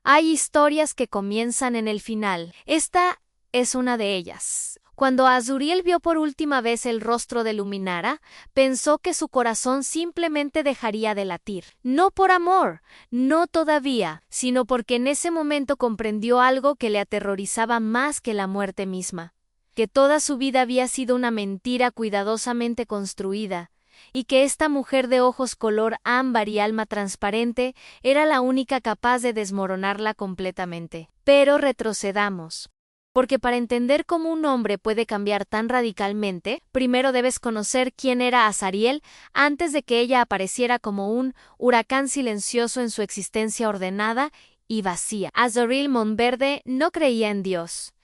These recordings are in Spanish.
Hay historias que comienzan en el final. Esta es una de ellas. Cuando Azuriel vio por última vez el rostro de Luminara, pensó que su corazón simplemente dejaría de latir. No por amor, no todavía, sino porque en ese momento comprendió algo que le aterrorizaba más que la muerte misma. Que toda su vida había sido una mentira cuidadosamente construida, y que esta mujer de ojos color ámbar y alma transparente era la única capaz de desmoronarla completamente. Pero retrocedamos. Porque para entender cómo un hombre puede cambiar tan radicalmente, primero debes conocer quién era Azariel antes de que ella apareciera como un huracán silencioso en su existencia ordenada y vacía. Azariel Monverde no creía en Dios,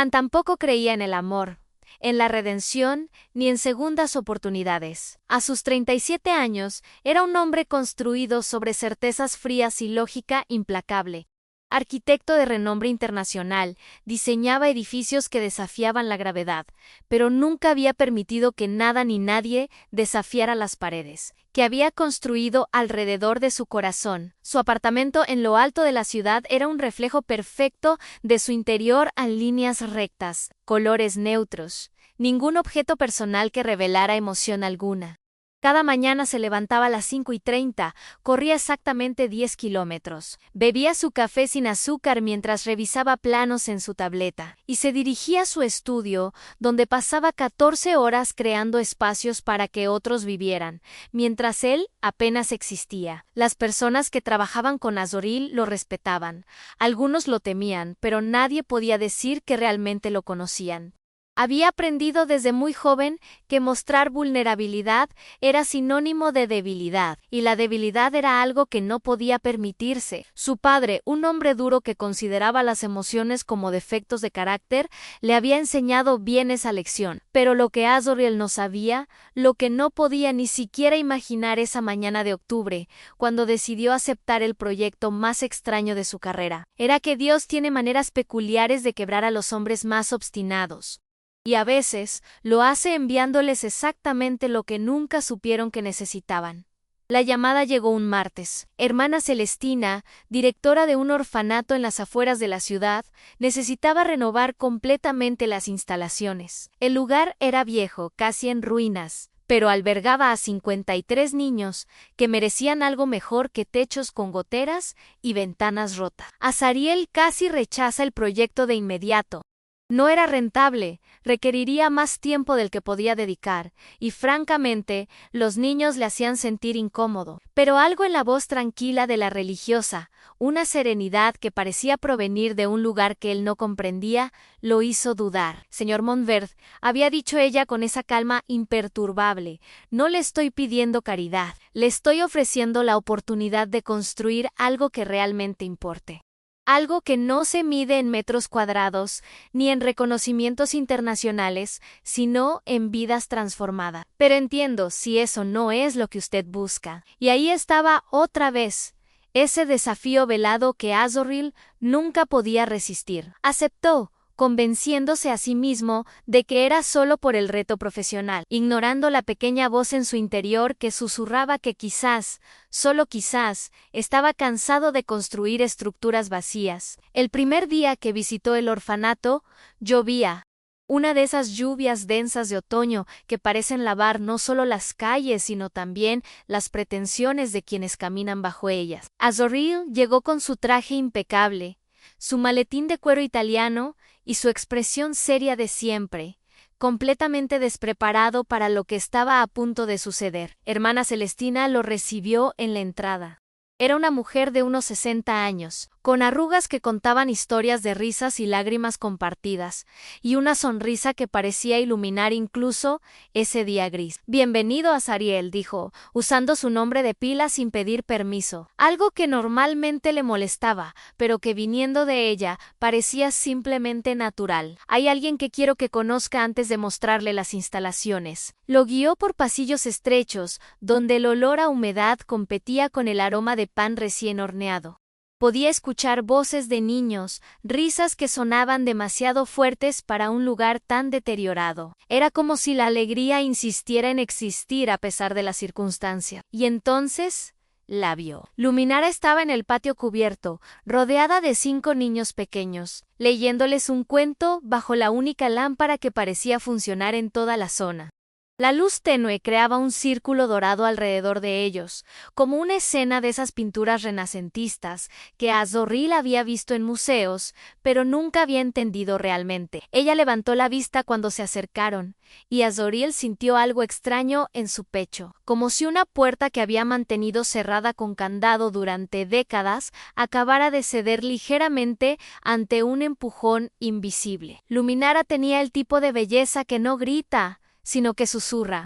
tampoco creía en el amor, en la redención, ni en segundas oportunidades. A sus 37 años, era un hombre construido sobre certezas frías y lógica implacable. Arquitecto de renombre internacional, diseñaba edificios que desafiaban la gravedad, pero nunca había permitido que nada ni nadie desafiara las paredes, que había construido alrededor de su corazón. Su apartamento en lo alto de la ciudad era un reflejo perfecto de su interior en líneas rectas, colores neutros, ningún objeto personal que revelara emoción alguna. Cada mañana se levantaba a las 5:30, corría exactamente 10 kilómetros, bebía su café sin azúcar mientras revisaba planos en su tableta, y se dirigía a su estudio, donde pasaba 14 horas creando espacios para que otros vivieran, mientras él apenas existía. Las personas que trabajaban con Azoriel lo respetaban, algunos lo temían, pero nadie podía decir que realmente lo conocían. Había aprendido desde muy joven que mostrar vulnerabilidad era sinónimo de debilidad, y la debilidad era algo que no podía permitirse. Su padre, un hombre duro que consideraba las emociones como defectos de carácter, le había enseñado bien esa lección. Pero lo que Azoriel no sabía, lo que no podía ni siquiera imaginar esa mañana de octubre, cuando decidió aceptar el proyecto más extraño de su carrera, era que Dios tiene maneras peculiares de quebrar a los hombres más obstinados. Y a veces lo hace enviándoles exactamente lo que nunca supieron que necesitaban. La llamada llegó un martes. Hermana Celestina, directora de un orfanato en las afueras de la ciudad, necesitaba renovar completamente las instalaciones. El lugar era viejo, casi en ruinas, pero albergaba a 53 niños que merecían algo mejor que techos con goteras y ventanas rotas. Azariel casi rechaza el proyecto de inmediato. No era rentable, requeriría más tiempo del que podía dedicar, y francamente, los niños le hacían sentir incómodo. Pero algo en la voz tranquila de la religiosa, una serenidad que parecía provenir de un lugar que él no comprendía, lo hizo dudar. Señor Monverde, había dicho ella con esa calma imperturbable, no le estoy pidiendo caridad, le estoy ofreciendo la oportunidad de construir algo que realmente importe. Algo que no se mide en metros cuadrados, ni en reconocimientos internacionales, sino en vidas transformadas. Pero entiendo si eso no es lo que usted busca. Y ahí estaba otra vez, ese desafío velado que Azoriel nunca podía resistir. Aceptó, convenciéndose a sí mismo de que era solo por el reto profesional, ignorando la pequeña voz en su interior que susurraba que quizás, solo quizás, estaba cansado de construir estructuras vacías. El primer día que visitó el orfanato, llovía. Una de esas lluvias densas de otoño que parecen lavar no solo las calles, sino también las pretensiones de quienes caminan bajo ellas. Azoriel llegó con su traje impecable, su maletín de cuero italiano y su expresión seria de siempre, completamente despreparado para lo que estaba a punto de suceder. Hermana Celestina lo recibió en la entrada. Era una mujer de unos 60 años, con arrugas que contaban historias de risas y lágrimas compartidas, y una sonrisa que parecía iluminar incluso ese día gris. «Bienvenido, Azariel», dijo, usando su nombre de pila sin pedir permiso, algo que normalmente le molestaba, pero que viniendo de ella parecía simplemente natural. «Hay alguien que quiero que conozca antes de mostrarle las instalaciones». Lo guió por pasillos estrechos, donde el olor a humedad competía con el aroma de pan recién horneado. Podía escuchar voces de niños, risas que sonaban demasiado fuertes para un lugar tan deteriorado. Era como si la alegría insistiera en existir a pesar de la circunstancia. Y entonces la vio. Luminara estaba en el patio cubierto, rodeada de 5 niños pequeños, leyéndoles un cuento bajo la única lámpara que parecía funcionar en toda la zona. La luz tenue creaba un círculo dorado alrededor de ellos, como una escena de esas pinturas renacentistas que Azoril había visto en museos, pero nunca había entendido realmente. Ella levantó la vista cuando se acercaron, y Azoril sintió algo extraño en su pecho, como si una puerta que había mantenido cerrada con candado durante décadas acabara de ceder ligeramente ante un empujón invisible. Luminara tenía el tipo de belleza que no grita, sino que susurra.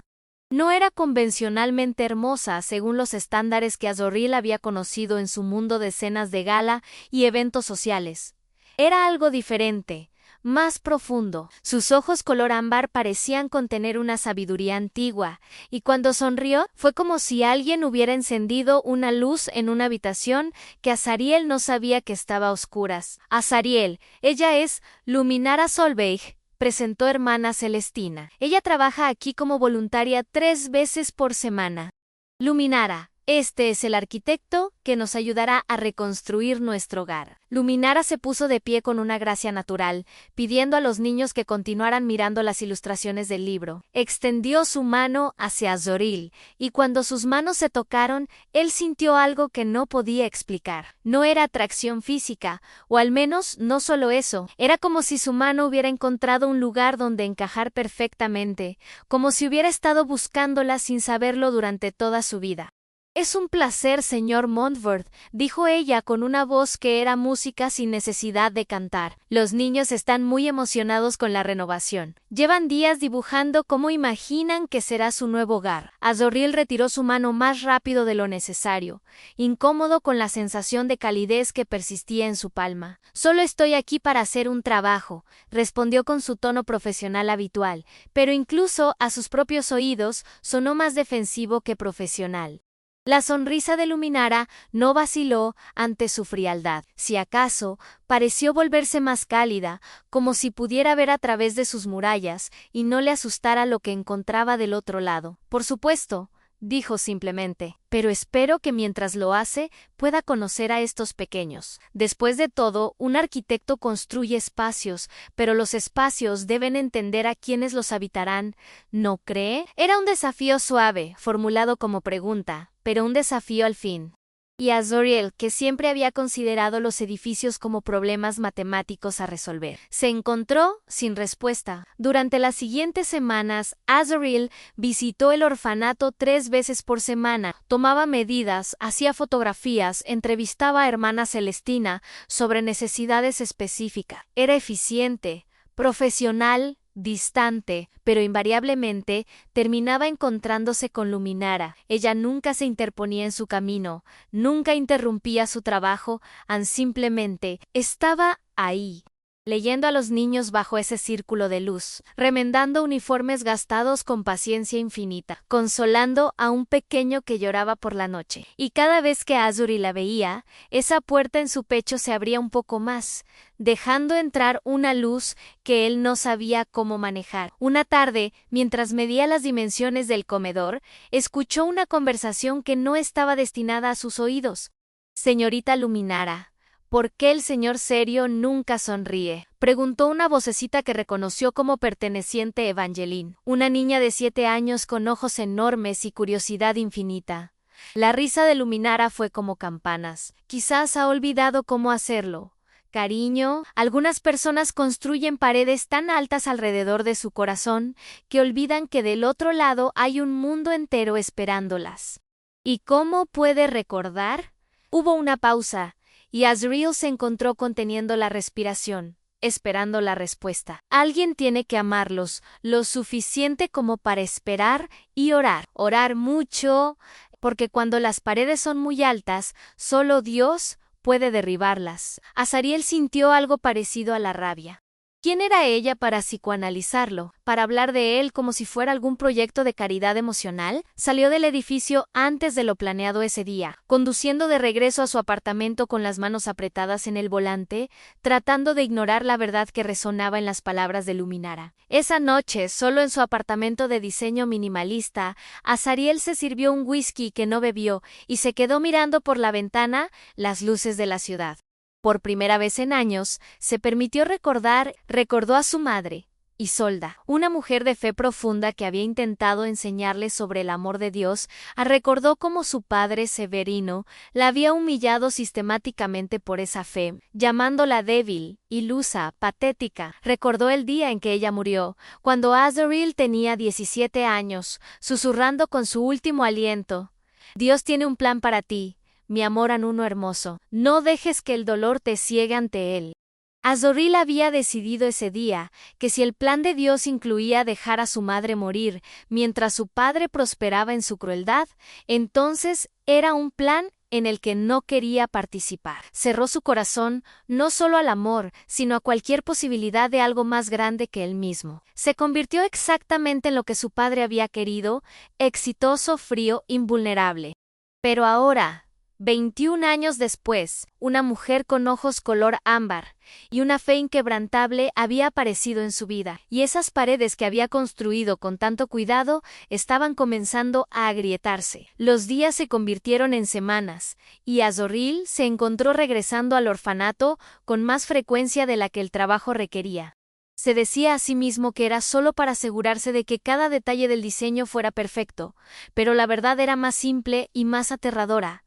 No era convencionalmente hermosa según los estándares que Azoril había conocido en su mundo de cenas de gala y eventos sociales. Era algo diferente, más profundo. Sus ojos color ámbar parecían contener una sabiduría antigua, y cuando sonrió fue como si alguien hubiera encendido una luz en una habitación que Azariel no sabía que estaba a oscuras. Azariel, ella es Luminara Solveig, presentó hermana Celestina. Ella trabaja aquí como voluntaria 3 veces por semana. Luminara, este es el arquitecto que nos ayudará a reconstruir nuestro hogar. Luminara se puso de pie con una gracia natural, pidiendo a los niños que continuaran mirando las ilustraciones del libro. Extendió su mano hacia Azoril, y cuando sus manos se tocaron, él sintió algo que no podía explicar. No era atracción física, o al menos no solo eso. Era como si su mano hubiera encontrado un lugar donde encajar perfectamente, como si hubiera estado buscándola sin saberlo durante toda su vida. «Es un placer, señor Montfort», dijo ella con una voz que era música sin necesidad de cantar. Los niños están muy emocionados con la renovación. Llevan días dibujando cómo imaginan que será su nuevo hogar. Azoril retiró su mano más rápido de lo necesario, incómodo con la sensación de calidez que persistía en su palma. «Solo estoy aquí para hacer un trabajo», respondió con su tono profesional habitual, pero incluso a sus propios oídos sonó más defensivo que profesional. La sonrisa de Luminara no vaciló ante su frialdad. Si acaso, pareció volverse más cálida, como si pudiera ver a través de sus murallas y no le asustara lo que encontraba del otro lado. «Por supuesto», dijo simplemente, «pero espero que mientras lo hace pueda conocer a estos pequeños. Después de todo, un arquitecto construye espacios, pero los espacios deben entender a quienes los habitarán, ¿no cree?». Era un desafío suave, formulado como pregunta, pero un desafío al fin. Y Azoril, que siempre había considerado los edificios como problemas matemáticos a resolver, se encontró sin respuesta. Durante las siguientes semanas, Azoril visitó el orfanato 3 veces por semana, tomaba medidas, hacía fotografías, entrevistaba a hermana Celestina sobre necesidades específicas. Era eficiente, profesional, distante, pero invariablemente terminaba encontrándose con Luminara. Ella nunca se interponía en su camino, nunca interrumpía su trabajo, simplemente estaba ahí, leyendo a los niños bajo ese círculo de luz, remendando uniformes gastados con paciencia infinita, consolando a un pequeño que lloraba por la noche. Y cada vez que Azoril la veía, esa puerta en su pecho se abría un poco más, dejando entrar una luz que él no sabía cómo manejar. Una tarde, mientras medía las dimensiones del comedor, escuchó una conversación que no estaba destinada a sus oídos. «Señorita Luminara, ¿por qué el señor serio nunca sonríe?», preguntó una vocecita que reconoció como perteneciente a Evangeline, una niña de 7 años con ojos enormes y curiosidad infinita. La risa de Luminara fue como campanas. «Quizás ha olvidado cómo hacerlo. Cariño, algunas personas construyen paredes tan altas alrededor de su corazón que olvidan que del otro lado hay un mundo entero esperándolas». «¿Y cómo puede recordar?». Hubo una pausa, y Azoril se encontró conteniendo la respiración, esperando la respuesta. Alguien tiene que amarlos lo suficiente como para esperar y orar. Orar mucho, porque cuando las paredes son muy altas, solo Dios puede derribarlas. Azariel sintió algo parecido a la rabia. ¿Quién era ella para psicoanalizarlo? Para hablar de él como si fuera algún proyecto de caridad emocional. Salió del edificio antes de lo planeado ese día, conduciendo de regreso a su apartamento con las manos apretadas en el volante, tratando de ignorar la verdad que resonaba en las palabras de Luminara. Esa noche, solo en su apartamento de diseño minimalista, Azariel se sirvió un whisky que no bebió y se quedó mirando por la ventana las luces de la ciudad. Por primera vez en años, se permitió recordó a su madre, Isolda, una mujer de fe profunda que había intentado enseñarle sobre el amor de Dios. Recordó cómo su padre Severino la había humillado sistemáticamente por esa fe, llamándola débil, ilusa, patética. Recordó el día en que ella murió, cuando Azariel tenía 17 años, susurrando con su último aliento: Dios tiene un plan para ti, mi amor anuno hermoso, no dejes que el dolor te ciegue ante él. Azariel había decidido ese día que si el plan de Dios incluía dejar a su madre morir mientras su padre prosperaba en su crueldad, entonces era un plan en el que no quería participar. Cerró su corazón no solo al amor, sino a cualquier posibilidad de algo más grande que él mismo. Se convirtió exactamente en lo que su padre había querido: exitoso, frío, invulnerable. Pero ahora, 21 años después, una mujer con ojos color ámbar y una fe inquebrantable había aparecido en su vida, y esas paredes que había construido con tanto cuidado estaban comenzando a agrietarse. Los días se convirtieron en semanas, y Azariel se encontró regresando al orfanato con más frecuencia de la que el trabajo requería. Se decía a sí mismo que era solo para asegurarse de que cada detalle del diseño fuera perfecto, pero la verdad era más simple y más aterradora.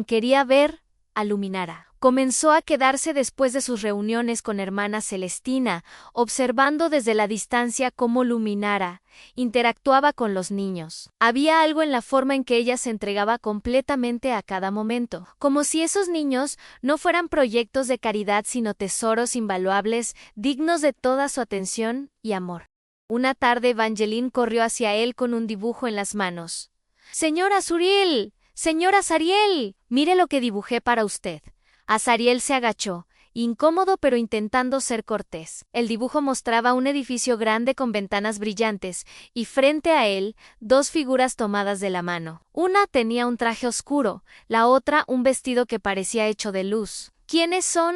Quería ver a Luminara. Comenzó a quedarse después de sus reuniones con hermana Celestina, observando desde la distancia cómo Luminara interactuaba con los niños. Había algo en la forma en que ella se entregaba completamente a cada momento, como si esos niños no fueran proyectos de caridad sino tesoros invaluables, dignos de toda su atención y amor. Una tarde Evangeline corrió hacia él con un dibujo en las manos. ¡Señora Azariel! ¡Señora Azariel! Mire lo que dibujé para usted. Azariel se agachó, incómodo pero intentando ser cortés. El dibujo mostraba un edificio grande con ventanas brillantes, y frente a él, dos figuras tomadas de la mano. Una tenía un traje oscuro, la otra un vestido que parecía hecho de luz. ¿Quiénes son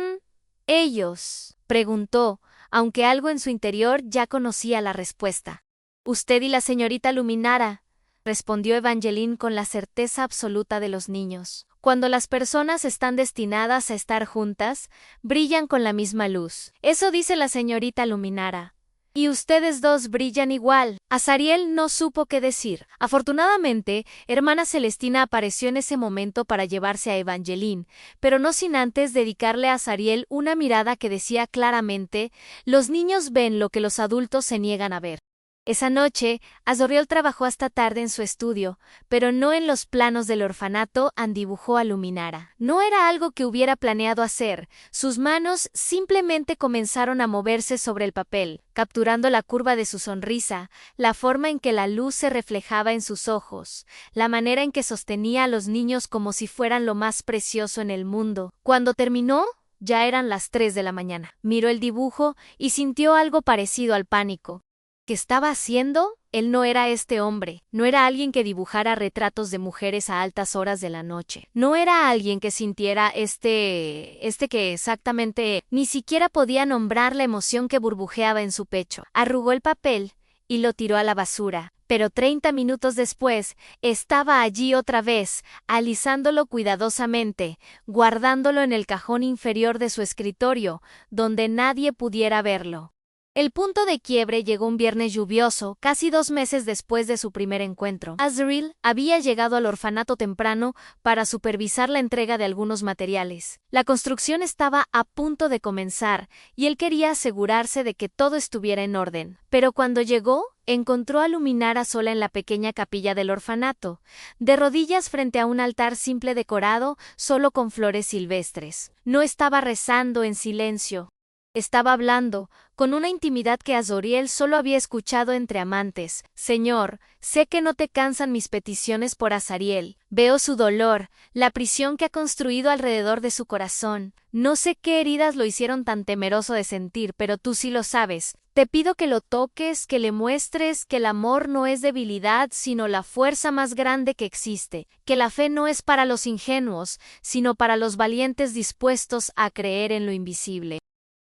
ellos?, preguntó, aunque algo en su interior ya conocía la respuesta. Usted y la señorita Luminara, respondió Evangeline con la certeza absoluta de los niños. Cuando las personas están destinadas a estar juntas, brillan con la misma luz. Eso dice la señorita Luminara. Y ustedes dos brillan igual. Azariel no supo qué decir. Afortunadamente, hermana Celestina apareció en ese momento para llevarse a Evangeline, pero no sin antes dedicarle a Azariel una mirada que decía claramente: los niños ven lo que los adultos se niegan a ver. Esa noche, Azariel trabajó hasta tarde en su estudio, pero no en los planos del orfanato. Dibujó a Luminara. No era algo que hubiera planeado hacer. Sus manos simplemente comenzaron a moverse sobre el papel, capturando la curva de su sonrisa, la forma en que la luz se reflejaba en sus ojos, la manera en que sostenía a los niños como si fueran lo más precioso en el mundo. Cuando terminó, ya eran las 3 de la mañana. Miró el dibujo y sintió algo parecido al pánico. ¿Qué estaba haciendo? Él no era este hombre, no era alguien que dibujara retratos de mujeres a altas horas de la noche, no era alguien que sintiera que exactamente ni siquiera podía nombrar la emoción que burbujeaba en su pecho. Arrugó el papel y lo tiró a la basura, pero 30 minutos después estaba allí otra vez, alisándolo cuidadosamente, guardándolo en el cajón inferior de su escritorio, donde nadie pudiera verlo. El punto de quiebre llegó un viernes lluvioso, casi 2 meses después de su primer encuentro. Azariel había llegado al orfanato temprano para supervisar la entrega de algunos materiales. La construcción estaba a punto de comenzar, y él quería asegurarse de que todo estuviera en orden. Pero cuando llegó, encontró a Luminara sola en la pequeña capilla del orfanato, de rodillas frente a un altar simple decorado solo con flores silvestres. No estaba rezando en silencio. Estaba hablando, con una intimidad que Azoriel solo había escuchado entre amantes. Señor, sé que no te cansan mis peticiones por Azariel. Veo su dolor, la prisión que ha construido alrededor de su corazón. No sé qué heridas lo hicieron tan temeroso de sentir, pero tú sí lo sabes. Te pido que lo toques, que le muestres que el amor no es debilidad, sino la fuerza más grande que existe, que la fe no es para los ingenuos, sino para los valientes dispuestos a creer en lo invisible.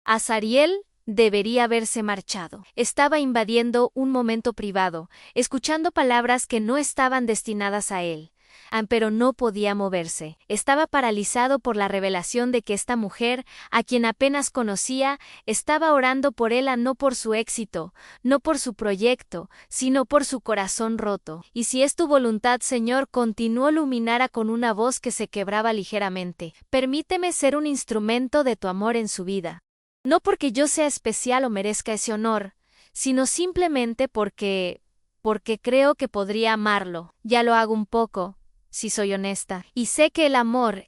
Azariel debería haberse marchado. Estaba invadiendo un momento privado, escuchando palabras que no estaban destinadas a él. Pero no podía moverse. Estaba paralizado por la revelación de que esta mujer, a quien apenas conocía, estaba orando por él no por su éxito, no por su proyecto, sino por su corazón roto. Y si es tu voluntad, Señor, continuó Luminara con una voz que se quebraba ligeramente. Permíteme ser un instrumento de tu amor en su vida. No porque yo sea especial o merezca ese honor, sino simplemente porque creo que podría amarlo. Ya lo hago un poco, si soy honesta. Y sé que el amor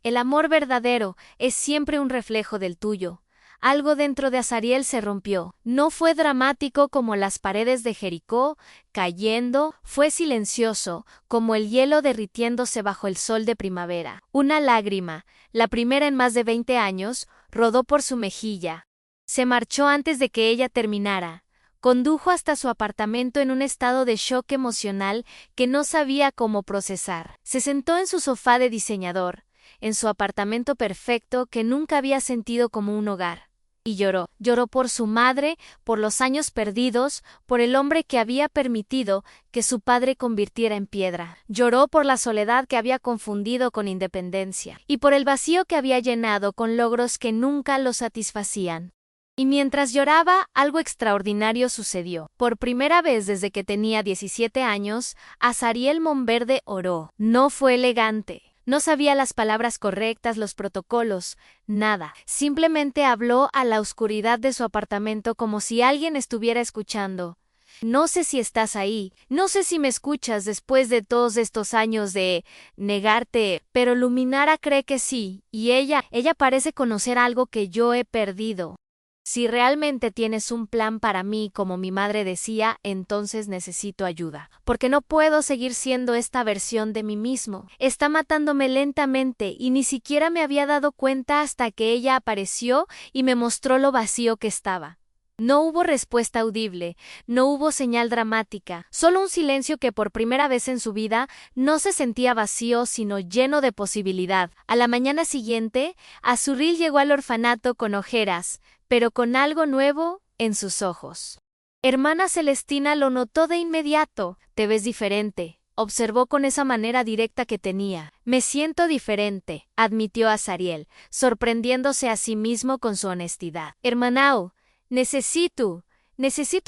verdadero, es siempre un reflejo del tuyo. Algo dentro de Azariel se rompió. No fue dramático como las paredes de Jericó cayendo, fue silencioso, como el hielo derritiéndose bajo el sol de primavera. Una lágrima, la primera en más de 20 años, rodó por su mejilla. Se marchó antes de que ella terminara. Condujo hasta su apartamento en un estado de shock emocional que no sabía cómo procesar. Se sentó en su sofá de diseñador, en su apartamento perfecto que nunca había sentido como un hogar. Y lloró. Lloró por su madre, por los años perdidos, por el hombre que había permitido que su padre convirtiera en piedra. Lloró por la soledad que había confundido con independencia, y por el vacío que había llenado con logros que nunca lo satisfacían. Y mientras lloraba, algo extraordinario sucedió. Por primera vez desde que tenía 17 años, Azariel Monverde oró. No fue elegante. No sabía las palabras correctas, los protocolos, nada. Simplemente habló a la oscuridad de su apartamento como si alguien estuviera escuchando. No sé si estás ahí, no sé si me escuchas después de todos estos años de negarte, pero Luminara cree que sí, y ella parece conocer algo que yo he perdido. Si realmente tienes un plan para mí, como mi madre decía, entonces necesito ayuda. Porque no puedo seguir siendo esta versión de mí mismo. Está matándome lentamente y ni siquiera me había dado cuenta hasta que ella apareció y me mostró lo vacío que estaba. No hubo respuesta audible, no hubo señal dramática, solo un silencio que por primera vez en su vida no se sentía vacío, sino lleno de posibilidad. A la mañana siguiente, Azuriel llegó al orfanato con ojeras, pero con algo nuevo en sus ojos. Hermana Celestina lo notó de inmediato. Te ves diferente, observó con esa manera directa que tenía. Me siento diferente, admitió Azariel, sorprendiéndose a sí mismo con su honestidad. Hermanao, necesito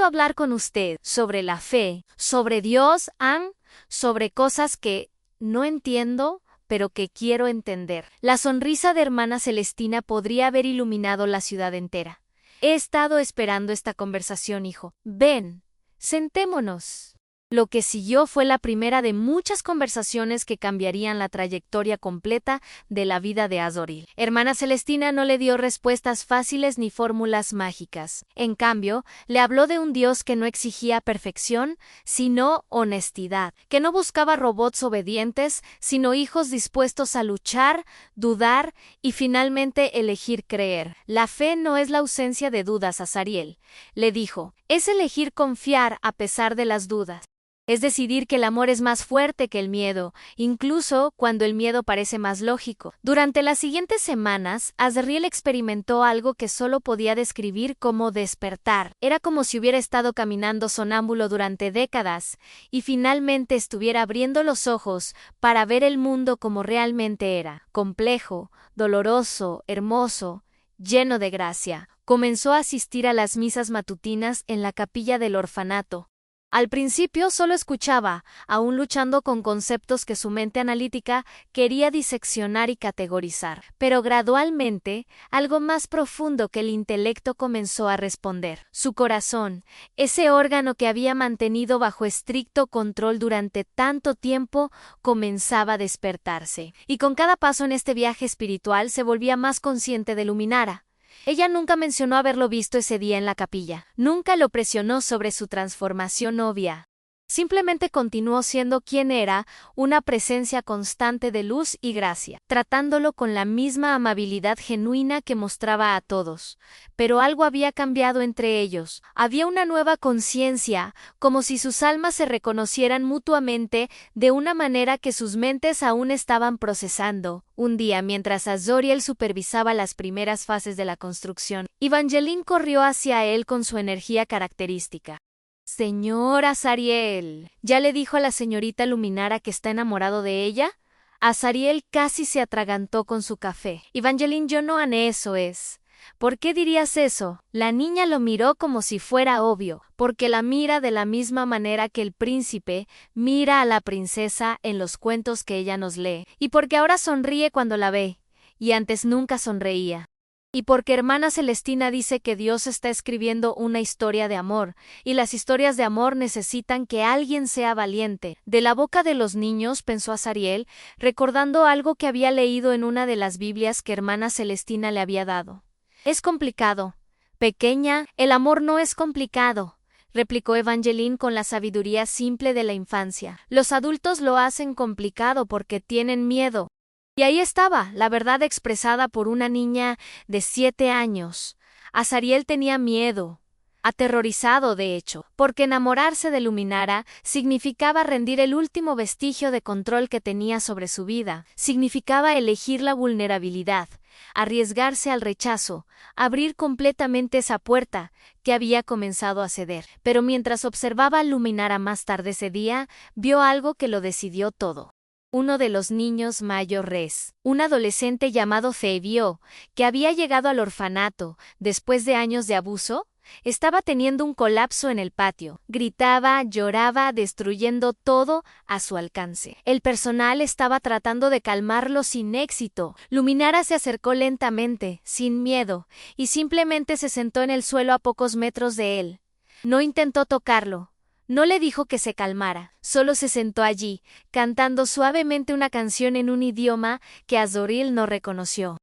hablar con usted sobre la fe, sobre Dios, sobre cosas que no entiendo, pero que quiero entender. La sonrisa de hermana Celestina podría haber iluminado la ciudad entera. He estado esperando esta conversación, hijo. Ven, sentémonos. Lo que siguió fue la primera de muchas conversaciones que cambiarían la trayectoria completa de la vida de Azoriel. Hermana Celestina no le dio respuestas fáciles ni fórmulas mágicas. En cambio, le habló de un Dios que no exigía perfección, sino honestidad, que no buscaba robots obedientes, sino hijos dispuestos a luchar, dudar y finalmente elegir creer. La fe no es la ausencia de dudas, Azariel, le dijo, es elegir confiar a pesar de las dudas. Es decidir que el amor es más fuerte que el miedo, incluso cuando el miedo parece más lógico. Durante las siguientes semanas, Azriel experimentó algo que solo podía describir como despertar. Era como si hubiera estado caminando sonámbulo durante décadas y finalmente estuviera abriendo los ojos para ver el mundo como realmente era. Complejo, doloroso, hermoso, lleno de gracia. Comenzó a asistir a las misas matutinas en la capilla del orfanato. Al principio solo escuchaba, aún luchando con conceptos que su mente analítica quería diseccionar y categorizar. Pero gradualmente, algo más profundo que el intelecto comenzó a responder. Su corazón, ese órgano que había mantenido bajo estricto control durante tanto tiempo, comenzaba a despertarse. Y con cada paso en este viaje espiritual se volvía más consciente de Luminara. Ella nunca mencionó haberlo visto ese día en la capilla. Nunca lo presionó sobre su transformación obvia. Simplemente continuó siendo quien era, una presencia constante de luz y gracia, tratándolo con la misma amabilidad genuina que mostraba a todos. Pero algo había cambiado entre ellos. Había una nueva conciencia, como si sus almas se reconocieran mutuamente de una manera que sus mentes aún estaban procesando. Un día, mientras Azoriel supervisaba las primeras fases de la construcción, Evangeline corrió hacia él con su energía característica. Señor Azariel, ¿ya le dijo a la señorita Luminara que está enamorado de ella? Azariel casi se atragantó con su café. Evangeline, yo no haré eso es. ¿Por qué dirías eso? La niña lo miró como si fuera obvio, porque la mira de la misma manera que el príncipe mira a la princesa en los cuentos que ella nos lee, y porque ahora sonríe cuando la ve, y antes nunca sonreía. Y porque hermana Celestina dice que Dios está escribiendo una historia de amor, y las historias de amor necesitan que alguien sea valiente. De la boca de los niños, pensó Azariel, recordando algo que había leído en una de las Biblias que hermana Celestina le había dado. Es complicado. Pequeña, el amor no es complicado, replicó Evangeline con la sabiduría simple de la infancia. Los adultos lo hacen complicado porque tienen miedo. Y ahí estaba, la verdad expresada por una niña de 7 años. Azariel tenía miedo, aterrorizado de hecho, porque enamorarse de Luminara significaba rendir el último vestigio de control que tenía sobre su vida, significaba elegir la vulnerabilidad, arriesgarse al rechazo, abrir completamente esa puerta que había comenzado a ceder. Pero mientras observaba a Luminara más tarde ese día, vio algo que lo decidió todo. Uno de los niños mayores, un adolescente llamado Fabio, que había llegado al orfanato después de años de abuso, estaba teniendo un colapso en el patio. Gritaba, lloraba, destruyendo todo a su alcance. El personal estaba tratando de calmarlo sin éxito. Luminara se acercó lentamente, sin miedo, y simplemente se sentó en el suelo a pocos metros de él. No intentó tocarlo. No le dijo que se calmara, solo se sentó allí, cantando suavemente una canción en un idioma que Azoriel no reconoció.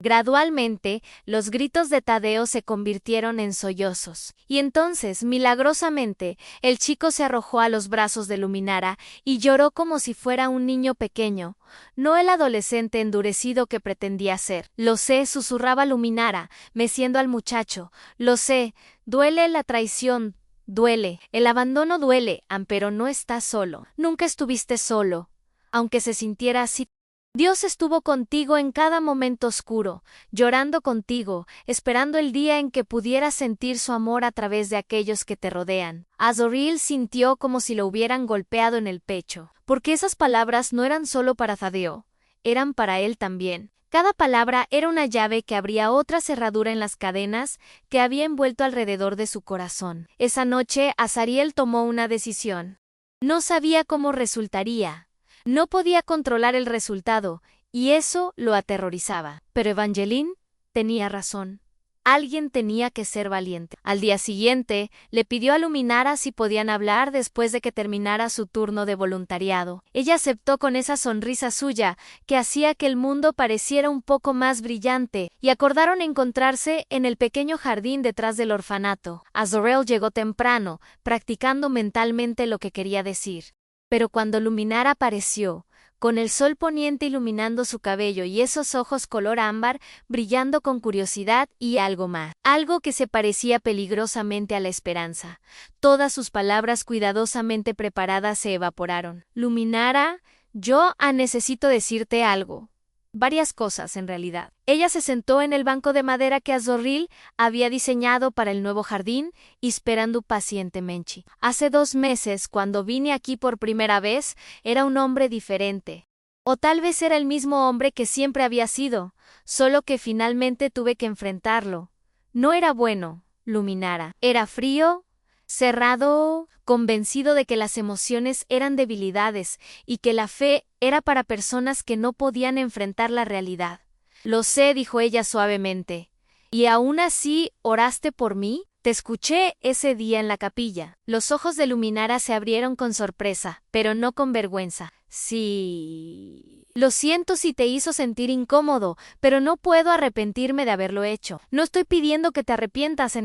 Gradualmente, los gritos de Tadeo se convirtieron en sollozos, y entonces, milagrosamente, el chico se arrojó a los brazos de Luminara y lloró como si fuera un niño pequeño, no el adolescente endurecido que pretendía ser. Lo sé, susurraba Luminara, meciendo al muchacho, lo sé, duele la traición. Duele, el abandono duele, pero no estás solo. Nunca estuviste solo, aunque se sintiera así. Dios estuvo contigo en cada momento oscuro, llorando contigo, esperando el día en que pudieras sentir su amor a través de aquellos que te rodean. Azoriel sintió como si lo hubieran golpeado en el pecho, porque esas palabras no eran solo para Tadeo, eran para él también. Cada palabra era una llave que abría otra cerradura en las cadenas que había envuelto alrededor de su corazón. Esa noche, Azariel tomó una decisión. No sabía cómo resultaría. No podía controlar el resultado, y eso lo aterrorizaba. Pero Evangeline tenía razón. Alguien tenía que ser valiente. Al día siguiente, le pidió a Luminara si podían hablar después de que terminara su turno de voluntariado. Ella aceptó con esa sonrisa suya, que hacía que el mundo pareciera un poco más brillante, y acordaron encontrarse en el pequeño jardín detrás del orfanato. Azoriel llegó temprano, practicando mentalmente lo que quería decir. Pero cuando Luminara apareció, con el sol poniente iluminando su cabello y esos ojos color ámbar brillando con curiosidad y algo más, algo que se parecía peligrosamente a la esperanza. Todas sus palabras cuidadosamente preparadas se evaporaron. Luminara, yo necesito decirte algo. Varias cosas, en realidad. Ella se sentó en el banco de madera que Azoriel había diseñado para el nuevo jardín, esperando pacientemente. Hace 2 meses, cuando vine aquí por primera vez, era un hombre diferente. O tal vez era el mismo hombre que siempre había sido, solo que finalmente tuve que enfrentarlo. No era bueno, Luminara. Era frío, cerrado, convencido de que las emociones eran debilidades y que la fe era para personas que no podían enfrentar la realidad. Lo sé, dijo ella suavemente. ¿Y aún así oraste por mí? Te escuché ese día en la capilla. Los ojos de Luminara se abrieron con sorpresa, pero no con vergüenza. Sí. Lo siento si te hizo sentir incómodo, pero no puedo arrepentirme de haberlo hecho. No estoy pidiendo que te arrepientas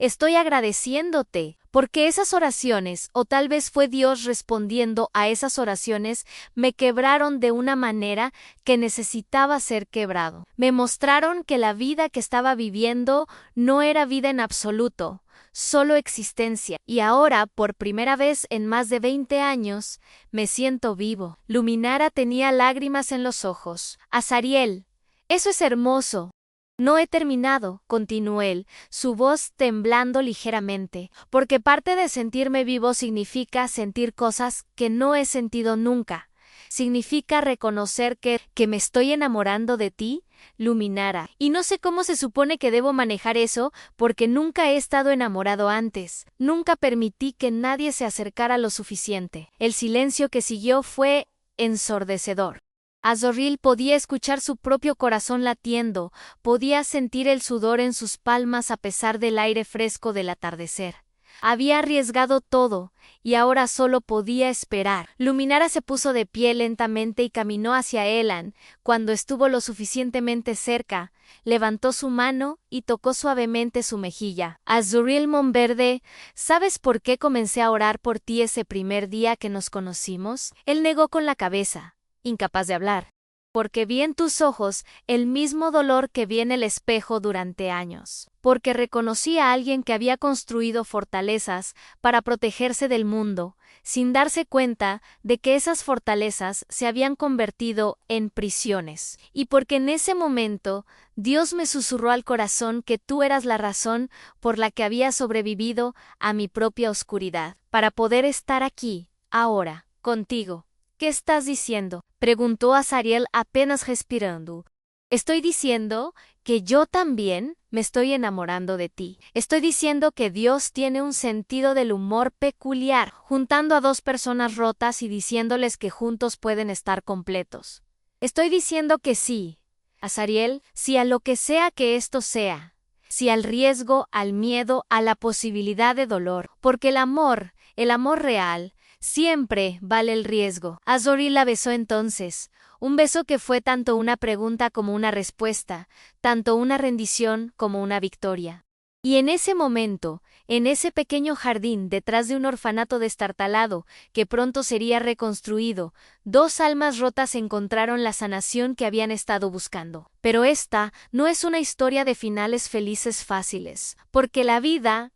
Estoy agradeciéndote, porque esas oraciones, o tal vez fue Dios respondiendo a esas oraciones, me quebraron de una manera que necesitaba ser quebrado. Me mostraron que la vida que estaba viviendo no era vida en absoluto, solo existencia. Y ahora, por primera vez en más de 20 años, me siento vivo. Luminara tenía lágrimas en los ojos. Azariel, eso es hermoso. No he terminado, continuó él, su voz temblando ligeramente, porque parte de sentirme vivo significa sentir cosas que no he sentido nunca. Significa reconocer que me estoy enamorando de ti, Luminara, y no sé cómo se supone que debo manejar eso, porque nunca he estado enamorado antes. Nunca permití que nadie se acercara lo suficiente. El silencio que siguió fue ensordecedor. Azoril podía escuchar su propio corazón latiendo, podía sentir el sudor en sus palmas a pesar del aire fresco del atardecer. Había arriesgado todo, y ahora solo podía esperar. Luminara se puso de pie lentamente y caminó hacia Elan. Cuando estuvo lo suficientemente cerca, levantó su mano y tocó suavemente su mejilla. Azuril Monverde, ¿sabes por qué comencé a orar por ti ese primer día que nos conocimos? Él negó con la cabeza, incapaz de hablar. Porque vi en tus ojos el mismo dolor que vi en el espejo durante años. Porque reconocí a alguien que había construido fortalezas para protegerse del mundo, sin darse cuenta de que esas fortalezas se habían convertido en prisiones. Y porque en ese momento Dios me susurró al corazón que tú eras la razón por la que había sobrevivido a mi propia oscuridad, para poder estar aquí, ahora, contigo. ¿Qué estás diciendo?, preguntó Azariel apenas respirando. Estoy diciendo que yo también me estoy enamorando de ti. Estoy diciendo que Dios tiene un sentido del humor peculiar, juntando a dos personas rotas y diciéndoles que juntos pueden estar completos. Estoy diciendo que sí, Azariel, sí a lo que sea que esto sea. Sí al riesgo, al miedo, a la posibilidad de dolor. Porque el amor real, siempre vale el riesgo. Azoril la besó entonces, un beso que fue tanto una pregunta como una respuesta, tanto una rendición como una victoria. Y en ese momento, en ese pequeño jardín detrás de un orfanato destartalado que pronto sería reconstruido, dos almas rotas encontraron la sanación que habían estado buscando. Pero esta no es una historia de finales felices fáciles, porque la vida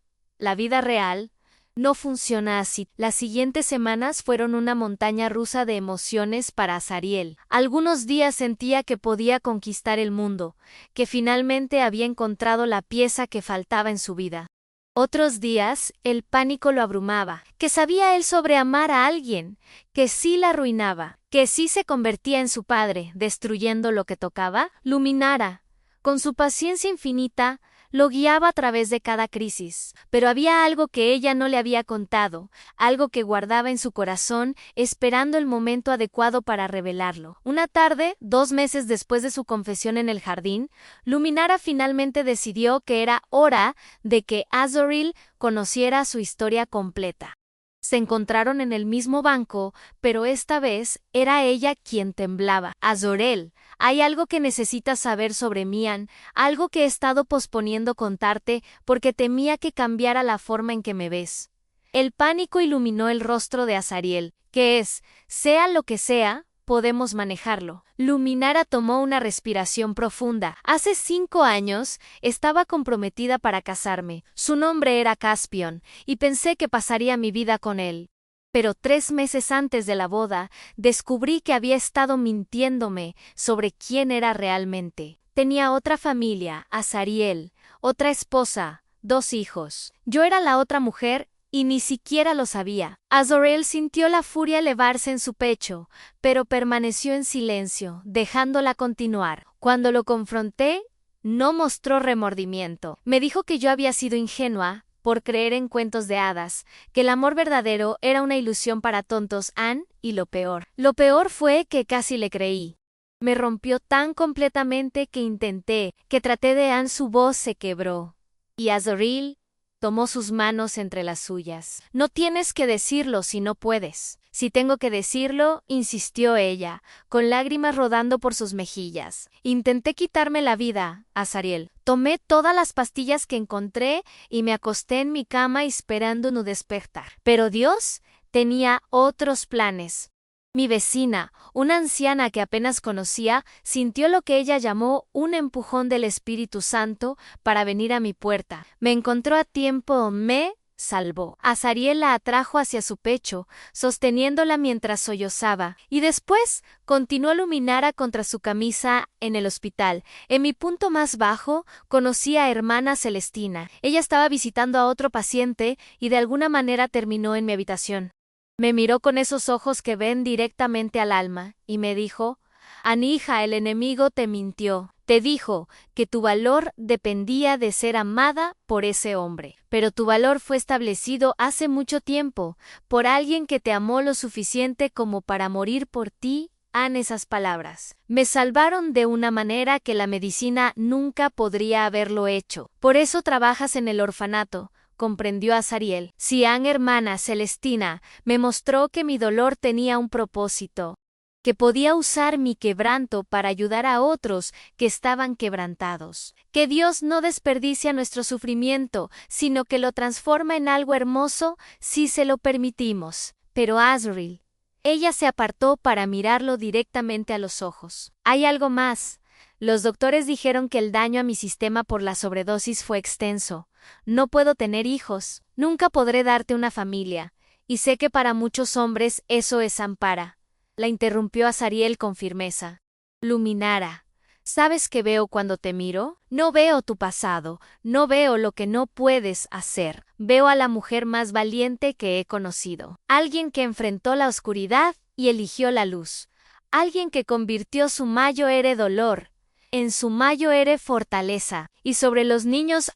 real, no funciona así. Las siguientes semanas fueron una montaña rusa de emociones para Azariel. Algunos días sentía que podía conquistar el mundo, que finalmente había encontrado la pieza que faltaba en su vida. Otros días, el pánico lo abrumaba. ¿Qué sabía él sobre amar a alguien? Que sí la arruinaba, que sí se convertía en su padre, destruyendo lo que tocaba. Luminara, con su paciencia infinita, lo guiaba a través de cada crisis, pero había algo que ella no le había contado, algo que guardaba en su corazón, esperando el momento adecuado para revelarlo. Una tarde, 2 meses después de su confesión en el jardín, Luminara finalmente decidió que era hora de que Azoril conociera su historia completa. Se encontraron en el mismo banco, pero esta vez era ella quien temblaba. Azorel, hay algo que necesitas saber sobre Mian, algo que he estado posponiendo contarte porque temía que cambiara la forma en que me ves. El pánico iluminó el rostro de Azariel, que es, sea lo que sea, podemos manejarlo. Luminara tomó una respiración profunda. Hace 5 años estaba comprometida para casarme. Su nombre era Caspion, y pensé que pasaría mi vida con él. Pero 3 meses antes de la boda, descubrí que había estado mintiéndome sobre quién era realmente. Tenía otra familia, Azariel, otra esposa, 2 hijos. Yo era la otra mujer y ni siquiera lo sabía. Azorel sintió la furia elevarse en su pecho, pero permaneció en silencio, dejándola continuar. Cuando lo confronté, no mostró remordimiento. Me dijo que yo había sido ingenua por creer en cuentos de hadas, que el amor verdadero era una ilusión para tontos, y lo peor fue que casi le creí. Me rompió tan completamente que traté de su voz se quebró. Y Azriel tomó sus manos entre las suyas. No tienes que decirlo si no puedes. Si tengo que decirlo, insistió ella, con lágrimas rodando por sus mejillas. Intenté quitarme la vida, Azriel. Tomé todas las pastillas que encontré y me acosté en mi cama esperando no despertar. Pero Dios tenía otros planes. Mi vecina, una anciana que apenas conocía, sintió lo que ella llamó un empujón del Espíritu Santo para venir a mi puerta. Me encontró a tiempo, me salvó. Azriel la atrajo hacia su pecho, sosteniéndola mientras sollozaba, y después continuó Luminara contra su camisa en el hospital. En mi punto más bajo, conocí a hermana Celestina. Ella estaba visitando a otro paciente y de alguna manera terminó en mi habitación. Me miró con esos ojos que ven directamente al alma, y me dijo: Anija, el enemigo te mintió. Te dijo que tu valor dependía de ser amada por ese hombre. Pero tu valor fue establecido hace mucho tiempo, por alguien que te amó lo suficiente como para morir por ti. Esas palabras me salvaron de una manera que la medicina nunca podría haberlo hecho. Por eso trabajas en el orfanato, comprendió Azriel. Sian, hermana Celestina, me mostró que mi dolor tenía un propósito, que podía usar mi quebranto para ayudar a otros que estaban quebrantados. Que Dios no desperdicia nuestro sufrimiento, sino que lo transforma en algo hermoso si se lo permitimos. Pero Azriel, ella se apartó para mirarlo directamente a los ojos. Hay algo más. Los doctores dijeron que el daño a mi sistema por la sobredosis fue extenso. No puedo tener hijos, nunca podré darte una familia, y sé que para muchos hombres eso es ampara. La interrumpió Azriel con firmeza. Luminara, ¿sabes qué veo cuando te miro? No veo tu pasado, no veo lo que no puedes hacer. Veo a la mujer más valiente que he conocido. Alguien que enfrentó la oscuridad y eligió la luz. Alguien que convirtió su mayor dolor en su mayor fortaleza. Y sobre los niños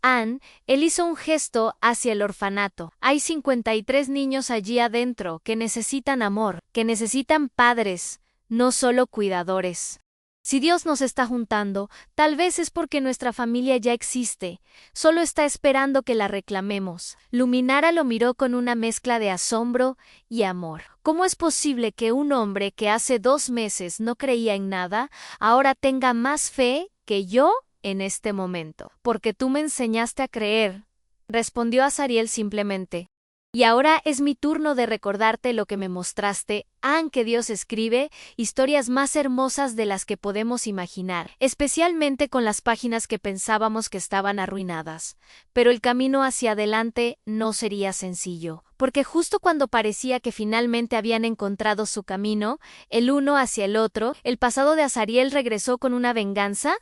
él hizo un gesto hacia el orfanato. Hay 53 niños allí adentro que necesitan amor, que necesitan padres, no solo cuidadores. Si Dios nos está juntando, tal vez es porque nuestra familia ya existe, solo está esperando que la reclamemos. Luminara lo miró con una mezcla de asombro y amor. ¿Cómo es posible que un hombre que hace 2 meses no creía en nada, ahora tenga más fe que yo en este momento? Porque tú me enseñaste a creer, respondió Azriel simplemente. Y ahora es mi turno de recordarte lo que me mostraste, que Dios escribe historias más hermosas de las que podemos imaginar, especialmente con las páginas que pensábamos que estaban arruinadas. Pero el camino hacia adelante no sería sencillo, porque justo cuando parecía que finalmente habían encontrado su camino, el uno hacia el otro, el pasado de Azriel regresó con una venganza.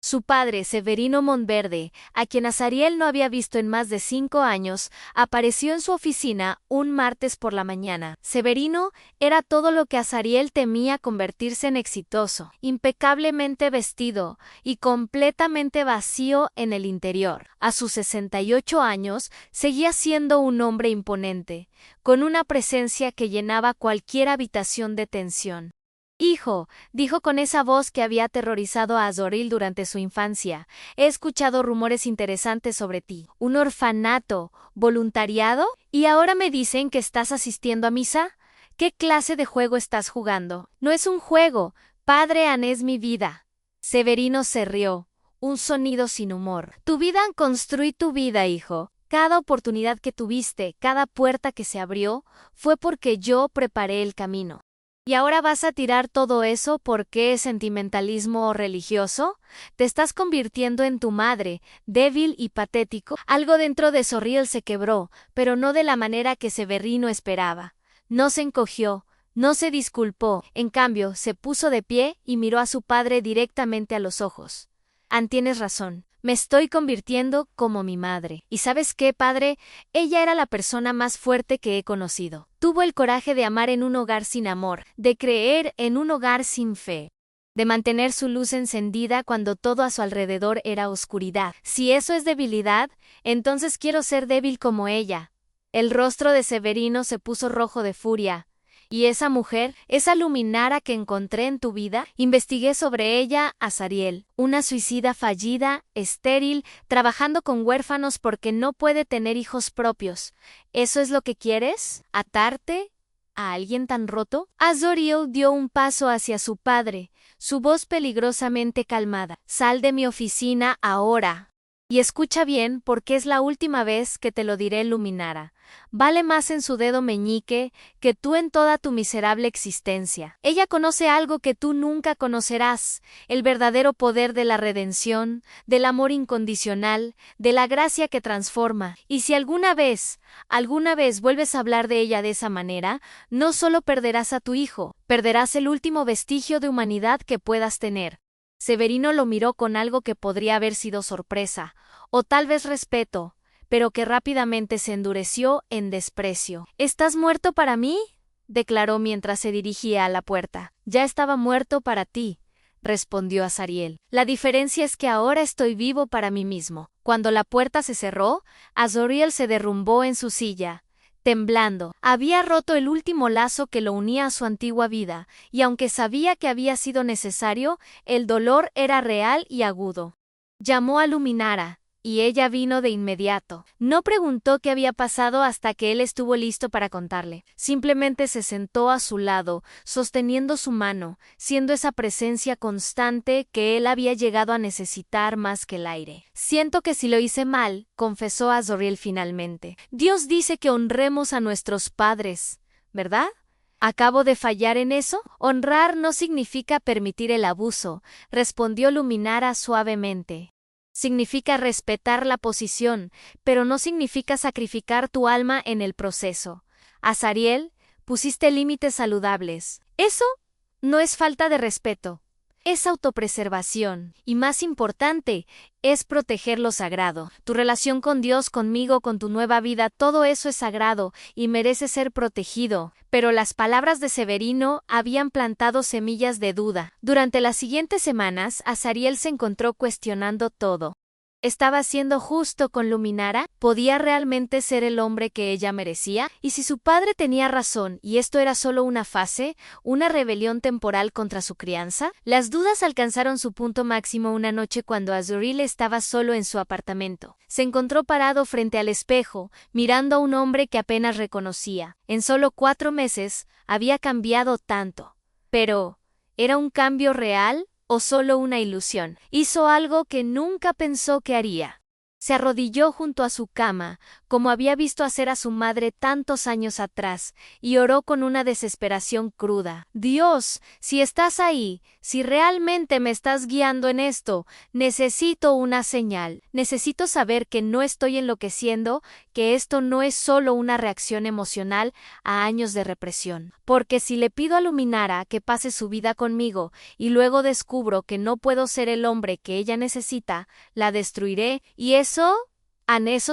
Su padre, Severino Montverde, a quien Azriel no había visto en más de 5 años, apareció en su oficina un martes por la mañana. Severino era todo lo que Azriel temía convertirse en: exitoso, impecablemente vestido y completamente vacío en el interior. A sus 68 años, seguía siendo un hombre imponente, con una presencia que llenaba cualquier habitación de tensión. Hijo, dijo con esa voz que había aterrorizado a Azriel durante su infancia, he escuchado rumores interesantes sobre ti. ¿Un orfanato? ¿Voluntariado? ¿Y ahora me dicen que estás asistiendo a misa? ¿Qué clase de juego estás jugando? No es un juego, padre, es mi vida. Severino se rió, un sonido sin humor. Tu vida construí tu vida, hijo. Cada oportunidad que tuviste, cada puerta que se abrió, fue porque yo preparé el camino. ¿Y ahora vas a tirar todo eso porque es sentimentalismo o religioso? Te estás convirtiendo en tu madre, débil y patético. Algo dentro de Azriel se quebró, pero no de la manera que Severino esperaba. No se encogió, no se disculpó, en cambio se puso de pie y miró a su padre directamente a los ojos. Tienes razón. Me estoy convirtiendo como mi madre. ¿Y sabes qué, padre? Ella era la persona más fuerte que he conocido. Tuvo el coraje de amar en un hogar sin amor, de creer en un hogar sin fe, de mantener su luz encendida cuando todo a su alrededor era oscuridad. Si eso es debilidad, entonces quiero ser débil como ella. El rostro de Severino se puso rojo de furia, ¿Y esa mujer, esa Luminara que encontré en tu vida? Investigué sobre ella, Azariel, una suicida fallida, estéril, trabajando con huérfanos porque no puede tener hijos propios. ¿Eso es lo que quieres? ¿Atarte a alguien tan roto? Azoriel dio un paso hacia su padre, su voz peligrosamente calmada. Sal de mi oficina ahora. Y escucha bien, porque es la última vez que te lo diré, Luminara. Vale más en su dedo meñique que tú en toda tu miserable existencia. Ella conoce algo que tú nunca conocerás, el verdadero poder de la redención, del amor incondicional, de la gracia que transforma. Y si alguna vez vuelves a hablar de ella de esa manera, no solo perderás a tu hijo, perderás el último vestigio de humanidad que puedas tener. Severino lo miró con algo que podría haber sido sorpresa, o tal vez respeto, pero que rápidamente se endureció en desprecio. ¿Estás muerto para mí?, declaró mientras se dirigía a la puerta. Ya estaba muerto para ti, respondió Azariel. La diferencia es que ahora estoy vivo para mí mismo. Cuando la puerta se cerró, Azoriel se derrumbó en su silla. Temblando, había roto el último lazo que lo unía a su antigua vida, y aunque sabía que había sido necesario, el dolor era real y agudo. Llamó a Luminara, y ella vino de inmediato. No preguntó qué había pasado hasta que él estuvo listo para contarle. Simplemente se sentó a su lado, sosteniendo su mano, siendo esa presencia constante que él había llegado a necesitar más que el aire. Siento que si lo hice mal, confesó Azoriel finalmente. Dios dice que honremos a nuestros padres, ¿verdad? ¿Acabo de fallar en eso? Honrar no significa permitir el abuso, respondió Luminara suavemente. Significa respetar la posición, pero no significa sacrificar tu alma en el proceso. Azariel, pusiste límites saludables. Eso no es falta de respeto. Es autopreservación, y más importante, es proteger lo sagrado. Tu relación con Dios, conmigo, con tu nueva vida, todo eso es sagrado y merece ser protegido. Pero las palabras de Severino habían plantado semillas de duda. Durante las siguientes semanas, Azariel se encontró cuestionando todo. ¿Estaba siendo justo con Luminara? ¿Podía realmente ser el hombre que ella merecía? ¿Y si su padre tenía razón y esto era solo una fase, una rebelión temporal contra su crianza? Las dudas alcanzaron su punto máximo una noche cuando Azoriel estaba solo en su apartamento. Se encontró parado frente al espejo, mirando a un hombre que apenas reconocía. En solo 4 meses había cambiado tanto. Pero, ¿era un cambio real o solo una ilusión? Hizo algo que nunca pensó que haría. Se arrodilló junto a su cama, como había visto hacer a su madre tantos años atrás, y oró con una desesperación cruda. Dios, si estás ahí, si realmente me estás guiando en esto, necesito una señal. Necesito saber que no estoy enloqueciendo, que esto no es solo una reacción emocional a años de represión. Porque si le pido a Luminara que pase su vida conmigo, y luego descubro que no puedo ser el hombre que ella necesita, la destruiré, y eso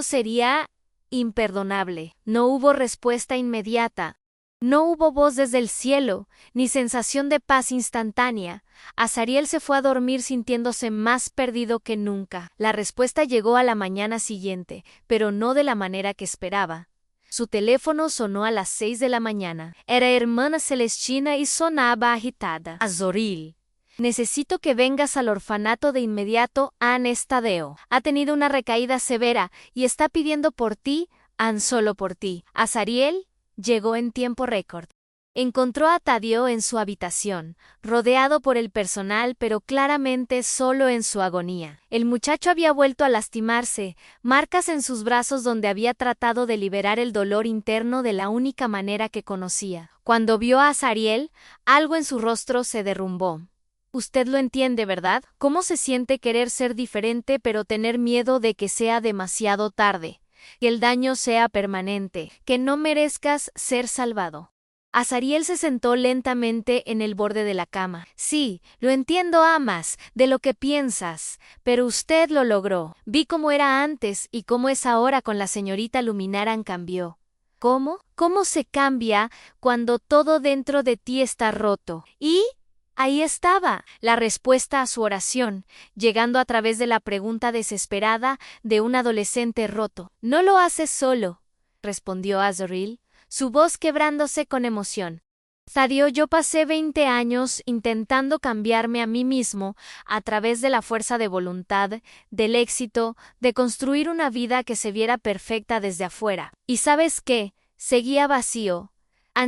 sería imperdonable. No hubo respuesta inmediata. No hubo voz desde el cielo, ni sensación de paz instantánea. Azariel se fue a dormir sintiéndose más perdido que nunca. La respuesta llegó a la mañana siguiente, pero no de la manera que esperaba. Su teléfono sonó a las 6 de la mañana. Era hermana Celestina y sonaba agitada. Azoriel. Necesito que vengas al orfanato de inmediato. Anne Tadeo ha tenido una recaída severa y está pidiendo por ti, Anne, solo por ti. Azariel llegó en tiempo récord. Encontró a Tadeo en su habitación, rodeado por el personal pero claramente solo en su agonía. El muchacho había vuelto a lastimarse, marcas en sus brazos donde había tratado de liberar el dolor interno de la única manera que conocía. Cuando vio a Azariel, algo en su rostro se derrumbó. Usted lo entiende, ¿verdad? ¿Cómo se siente querer ser diferente pero tener miedo de que sea demasiado tarde? Que el daño sea permanente, que no merezcas ser salvado. Azariel se sentó lentamente en el borde de la cama. Sí, lo entiendo, amas, de lo que piensas, pero usted lo logró. Vi cómo era antes y cómo es ahora con la señorita Luminara cambió. ¿Cómo? ¿Cómo se cambia cuando todo dentro de ti está roto? ¿Y? Ahí estaba, la respuesta a su oración, llegando a través de la pregunta desesperada de un adolescente roto. No lo haces solo, respondió Azoriel, su voz quebrándose con emoción. Tadeo, yo pasé 20 años intentando cambiarme a mí mismo a través de la fuerza de voluntad, del éxito, de construir una vida que se viera perfecta desde afuera. ¿Y sabes qué? Seguía vacío.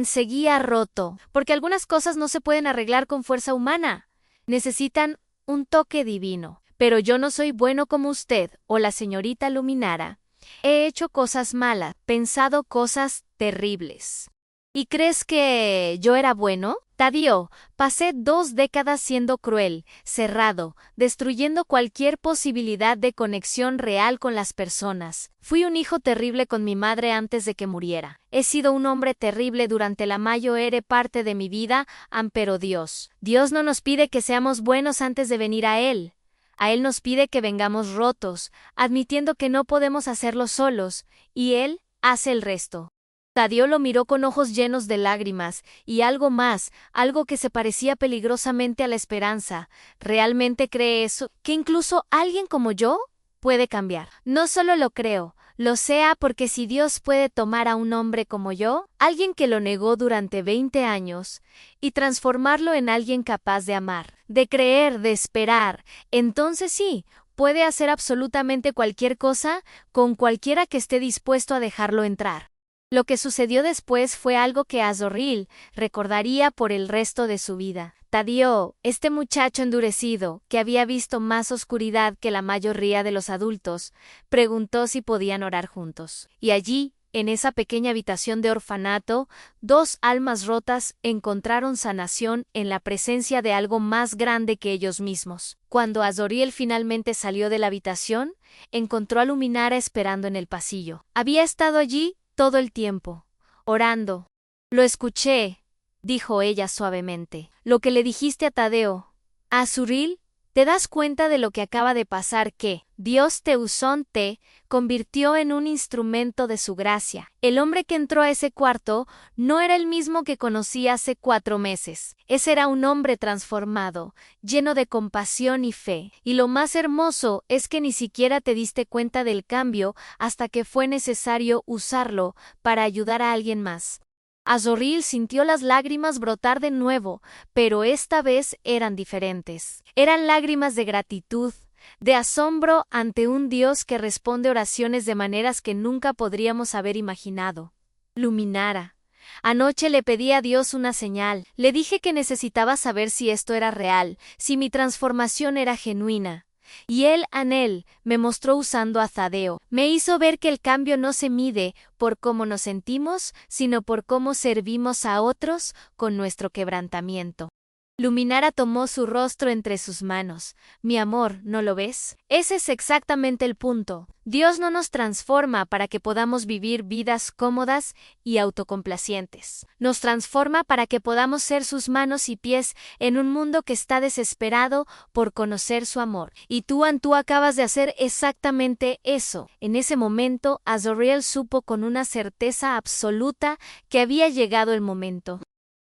Seguía roto, porque algunas cosas no se pueden arreglar con fuerza humana. Necesitan un toque divino. Pero yo no soy bueno como usted o la señorita Luminara. He hecho cosas malas, pensado cosas terribles. ¿Y crees que yo era bueno? Tadeo, pasé 2 décadas siendo cruel, cerrado, destruyendo cualquier posibilidad de conexión real con las personas. Fui un hijo terrible con mi madre antes de que muriera. He sido un hombre terrible durante la mayor parte de mi vida, pero Dios no nos pide que seamos buenos antes de venir a Él. A Él nos pide que vengamos rotos, admitiendo que no podemos hacerlo solos, y Él hace el resto. Tadeo lo miró con ojos llenos de lágrimas, y algo más, algo que se parecía peligrosamente a la esperanza. ¿Realmente cree eso? ¿Que incluso alguien como yo puede cambiar? No solo lo creo, lo sé porque si Dios puede tomar a un hombre como yo, alguien que lo negó durante 20 años, y transformarlo en alguien capaz de amar, de creer, de esperar, entonces sí, puede hacer absolutamente cualquier cosa con cualquiera que esté dispuesto a dejarlo entrar. Lo que sucedió después fue algo que Azoril recordaría por el resto de su vida. Tadeo, este muchacho endurecido, que había visto más oscuridad que la mayoría de los adultos, preguntó si podían orar juntos. Y allí, en esa pequeña habitación de orfanato, 2 almas rotas encontraron sanación en la presencia de algo más grande que ellos mismos. Cuando Azoril finalmente salió de la habitación, encontró a Luminara esperando en el pasillo. Había estado allí todo el tiempo, orando. Lo escuché, dijo ella suavemente. Lo que le dijiste a Tadeo. Azoril, ¿te das cuenta de lo que acaba de pasar? Que Dios te usó, te convirtió en un instrumento de su gracia. El hombre que entró a ese cuarto no era el mismo que conocí hace 4 meses. Ese era un hombre transformado, lleno de compasión y fe. Y lo más hermoso es que ni siquiera te diste cuenta del cambio hasta que fue necesario usarlo para ayudar a alguien más. Azoril sintió las lágrimas brotar de nuevo, pero esta vez eran diferentes. Eran lágrimas de gratitud, de asombro ante un Dios que responde oraciones de maneras que nunca podríamos haber imaginado. Luminara. Anoche le pedí a Dios una señal. Le dije que necesitaba saber si esto era real, si mi transformación era genuina. Y él, Anel, me mostró usando a Tadeo. Me hizo ver que el cambio no se mide por cómo nos sentimos, sino por cómo servimos a otros con nuestro quebrantamiento. Luminara tomó su rostro entre sus manos. Mi amor, ¿no lo ves? Ese es exactamente el punto. Dios no nos transforma para que podamos vivir vidas cómodas y autocomplacientes. Nos transforma para que podamos ser sus manos y pies en un mundo que está desesperado por conocer su amor. Y tú acabas de hacer exactamente eso. En ese momento, Azoril supo con una certeza absoluta que había llegado el momento.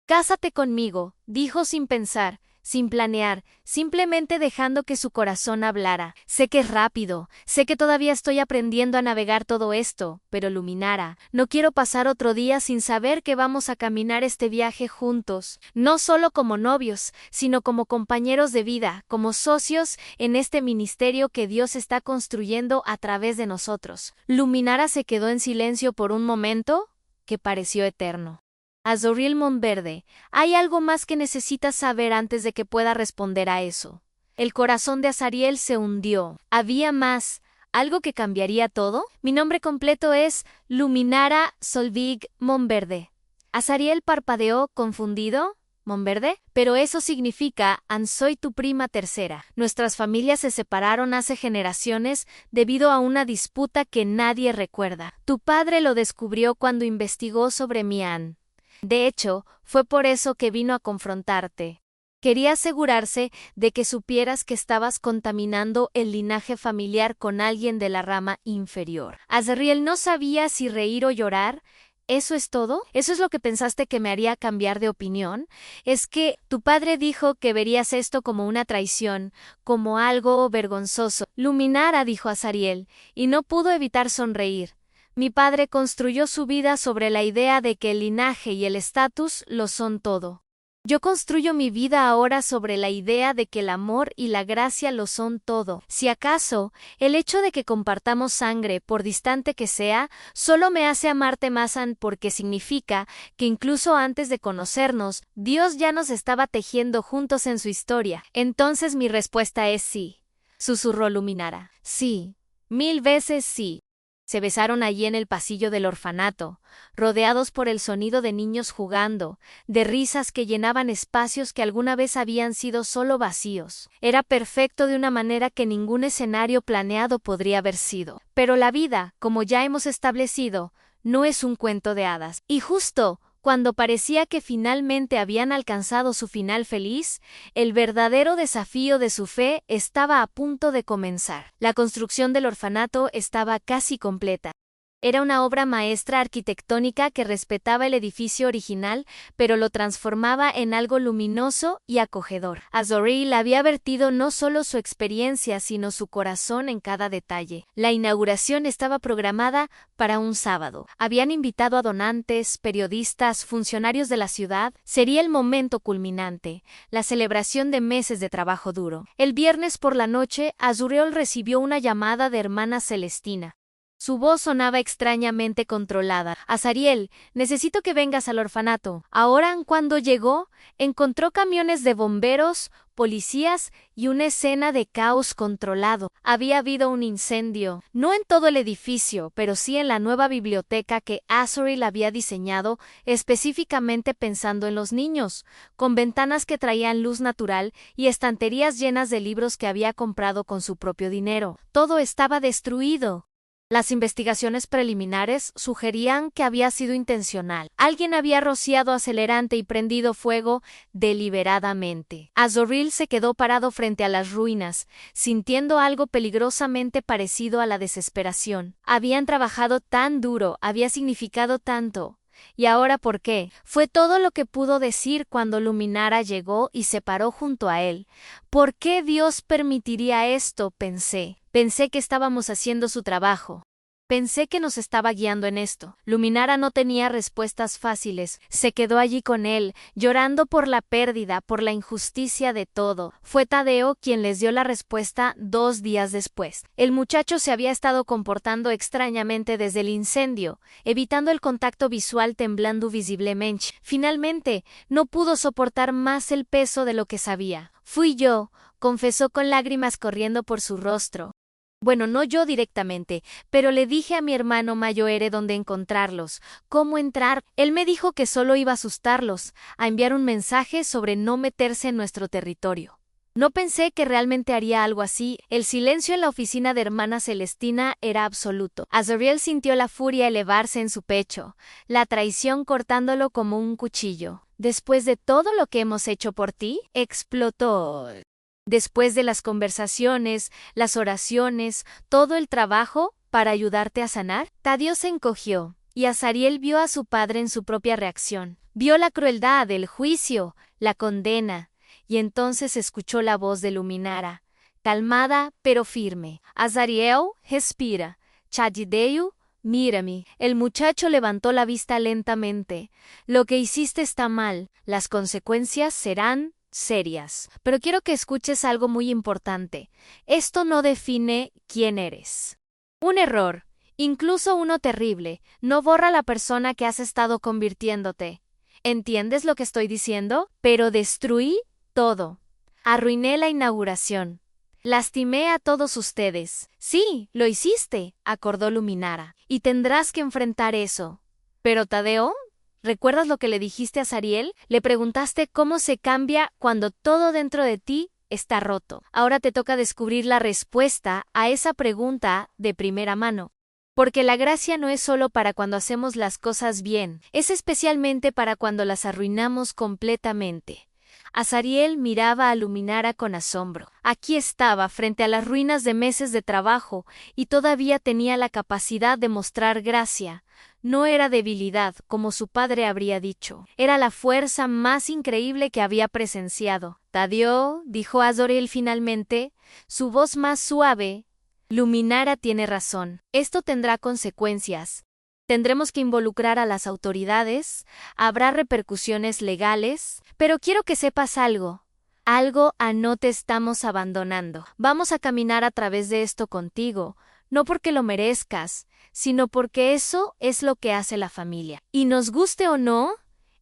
Cásate conmigo, dijo sin pensar, sin planear, simplemente dejando que su corazón hablara. Sé que es rápido, sé que todavía estoy aprendiendo a navegar todo esto, pero Luminara, no quiero pasar otro día sin saber que vamos a caminar este viaje juntos, no solo como novios, sino como compañeros de vida, como socios en este ministerio que Dios está construyendo a través de nosotros. Luminara se quedó en silencio por un momento que pareció eterno. Azoril Monverde, hay algo más que necesitas saber antes de que pueda responder a eso. El corazón de Azariel se hundió. ¿Había más? ¿Algo que cambiaría todo? Mi nombre completo es Luminara Solvig Monverde. Azariel parpadeó, confundido. ¿Monverde? Pero eso significa, soy tu prima tercera. Nuestras familias se separaron hace generaciones debido a una disputa que nadie recuerda. Tu padre lo descubrió cuando investigó sobre mi Ann. De hecho, fue por eso que vino a confrontarte. Quería asegurarse de que supieras que estabas contaminando el linaje familiar con alguien de la rama inferior. Azriel no sabía si reír o llorar. ¿Eso es todo? ¿Eso es lo que pensaste que me haría cambiar de opinión? Es que tu padre dijo que verías esto como una traición, como algo vergonzoso. Luminara, dijo Azariel, y no pudo evitar sonreír. Mi padre construyó su vida sobre la idea de que el linaje y el estatus lo son todo. Yo construyo mi vida ahora sobre la idea de que el amor y la gracia lo son todo. Si acaso, el hecho de que compartamos sangre, por distante que sea, solo me hace amarte más porque significa que incluso antes de conocernos, Dios ya nos estaba tejiendo juntos en su historia. Entonces mi respuesta es sí, susurró Luminara. Sí, 1000 veces sí. Se besaron allí en el pasillo del orfanato, rodeados por el sonido de niños jugando, de risas que llenaban espacios que alguna vez habían sido solo vacíos. Era perfecto de una manera que ningún escenario planeado podría haber sido. Pero la vida, como ya hemos establecido, no es un cuento de hadas. Y justo cuando parecía que finalmente habían alcanzado su final feliz, el verdadero desafío de su fe estaba a punto de comenzar. La construcción del orfanato estaba casi completa. Era una obra maestra arquitectónica que respetaba el edificio original, pero lo transformaba en algo luminoso y acogedor. Azrael había vertido no solo su experiencia, sino su corazón en cada detalle. La inauguración estaba programada para un sábado. Habían invitado a donantes, periodistas, funcionarios de la ciudad. Sería el momento culminante, la celebración de meses de trabajo duro. El viernes por la noche, Azrael recibió una llamada de hermana Celestina. Su voz sonaba extrañamente controlada. Azrael, necesito que vengas al orfanato. Ahora, cuando llegó, encontró camiones de bomberos, policías y una escena de caos controlado. Había habido un incendio, no en todo el edificio, pero sí en la nueva biblioteca que Azrael había diseñado específicamente pensando en los niños, con ventanas que traían luz natural y estanterías llenas de libros que había comprado con su propio dinero. Todo estaba destruido. Las investigaciones preliminares sugerían que había sido intencional. Alguien había rociado acelerante y prendido fuego deliberadamente. Azrael se quedó parado frente a las ruinas, sintiendo algo peligrosamente parecido a la desesperación. Habían trabajado tan duro, había significado tanto. ¿Y ahora por qué? Fue todo lo que pudo decir cuando Luminara llegó y se paró junto a él. ¿Por qué Dios permitiría esto? Pensé que estábamos haciendo su trabajo. Pensé que nos estaba guiando en esto. Luminara no tenía respuestas fáciles. Se quedó allí con él, llorando por la pérdida, por la injusticia de todo. Fue Tadeo quien les dio la respuesta 2 días después. El muchacho se había estado comportando extrañamente desde el incendio, evitando el contacto visual, temblando visiblemente. Finalmente, no pudo soportar más el peso de lo que sabía. Fui yo, confesó con lágrimas corriendo por su rostro. Bueno, no yo directamente, pero le dije a mi hermano Mayoere dónde encontrarlos, cómo entrar. Él me dijo que solo iba a asustarlos, a enviar un mensaje sobre no meterse en nuestro territorio. No pensé que realmente haría algo así. El silencio en la oficina de hermana Celestina era absoluto. Azrael sintió la furia elevarse en su pecho, la traición cortándolo como un cuchillo. ¿Después de todo lo que hemos hecho por ti? Explotó. Después de las conversaciones, las oraciones, todo el trabajo para ayudarte a sanar. Tadeo se encogió, y Azrael vio a su padre en su propia reacción. Vio la crueldad, el juicio, la condena, y entonces escuchó la voz de Luminara, calmada pero firme. Azrael, respira. Chadideu, mírame. El muchacho levantó la vista lentamente. Lo que hiciste está mal. Las consecuencias serán serias. Pero quiero que escuches algo muy importante. Esto no define quién eres. Un error, incluso uno terrible, no borra la persona que has estado convirtiéndote. ¿Entiendes lo que estoy diciendo? Pero destruí todo. Arruiné la inauguración. Lastimé a todos ustedes. Sí, lo hiciste, acordó Luminara. Y tendrás que enfrentar eso. Pero Tadeo, ¿recuerdas lo que le dijiste a Azrael? Le preguntaste cómo se cambia cuando todo dentro de ti está roto. Ahora te toca descubrir la respuesta a esa pregunta de primera mano. Porque la gracia no es solo para cuando hacemos las cosas bien, es especialmente para cuando las arruinamos completamente. Azrael miraba a Luminara con asombro. Aquí estaba, frente a las ruinas de meses de trabajo, y todavía tenía la capacidad de mostrar gracia. No era debilidad, como su padre habría dicho. Era la fuerza más increíble que había presenciado. Tadeo, dijo Azrael finalmente, su voz más suave. Luminara tiene razón. Esto tendrá consecuencias. Tendremos que involucrar a las autoridades, habrá repercusiones legales, pero quiero que sepas algo. No te estamos abandonando. Vamos a caminar a través de esto contigo, no porque lo merezcas, sino porque eso es lo que hace la familia. Y nos guste o no,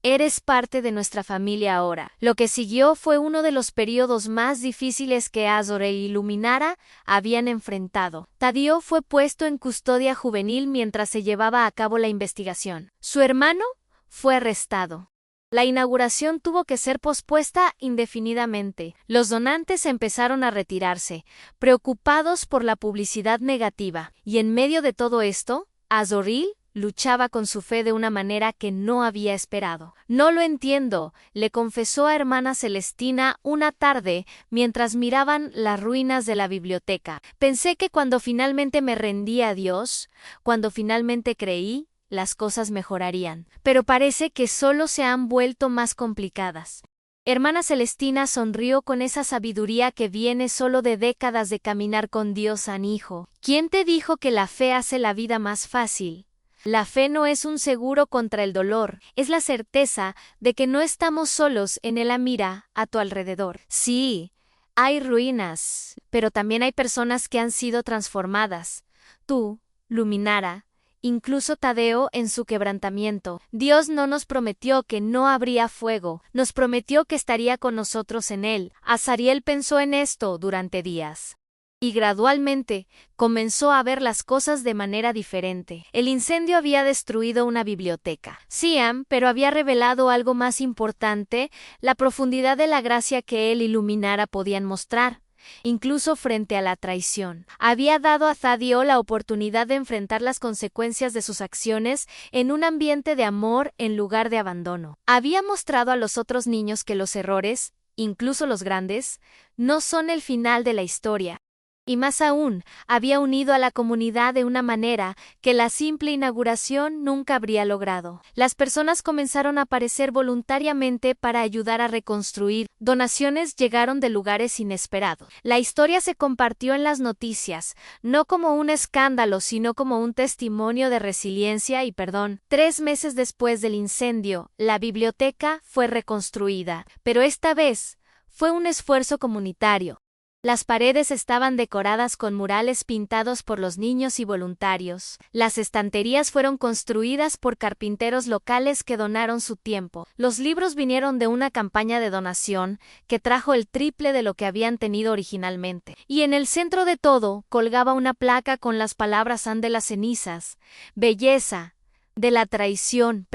eres parte de nuestra familia ahora. Lo que siguió fue uno de los periodos más difíciles que Azorel y Luminara habían enfrentado. Taddeo fue puesto en custodia juvenil mientras se llevaba a cabo la investigación. Su hermano fue arrestado. La inauguración tuvo que ser pospuesta indefinidamente. Los donantes empezaron a retirarse, preocupados por la publicidad negativa. Y en medio de todo esto, Azoril luchaba con su fe de una manera que no había esperado. No lo entiendo, le confesó a hermana Celestina una tarde mientras miraban las ruinas de la biblioteca. Pensé que cuando finalmente me rendí a Dios, cuando finalmente creí, las cosas mejorarían. Pero parece que solo se han vuelto más complicadas. Hermana Celestina sonrió con esa sabiduría que viene solo de décadas de caminar con Dios, hijo. ¿Quién te dijo que la fe hace la vida más fácil? La fe no es un seguro contra el dolor, es la certeza de que no estamos solos en la mira a tu alrededor. Sí, hay ruinas, pero también hay personas que han sido transformadas. Tú, Luminara, incluso Taddeo en su quebrantamiento. Dios no nos prometió que no habría fuego, nos prometió que estaría con nosotros en él. Azariel pensó en esto durante días. Y gradualmente comenzó a ver las cosas de manera diferente. El incendio había destruido una biblioteca. Siam, pero había revelado algo más importante, la profundidad de la gracia que él y Luminara podían mostrar. Incluso frente a la traición. Había dado a Taddeo la oportunidad de enfrentar las consecuencias de sus acciones en un ambiente de amor en lugar de abandono. Había mostrado a los otros niños que los errores, incluso los grandes, no son el final de la historia. Y más aún, había unido a la comunidad de una manera que la simple inauguración nunca habría logrado. Las personas comenzaron a aparecer voluntariamente para ayudar a reconstruir. Donaciones llegaron de lugares inesperados. La historia se compartió en las noticias, no como un escándalo, sino como un testimonio de resiliencia y perdón. 3 meses después del incendio, la biblioteca fue reconstruida, pero esta vez fue un esfuerzo comunitario. Las paredes estaban decoradas con murales pintados por los niños y voluntarios. Las estanterías fueron construidas por carpinteros locales que donaron su tiempo. Los libros vinieron de una campaña de donación que trajo el triple de lo que habían tenido originalmente. Y en el centro de todo colgaba una placa con las palabras de las cenizas, belleza, de la traición,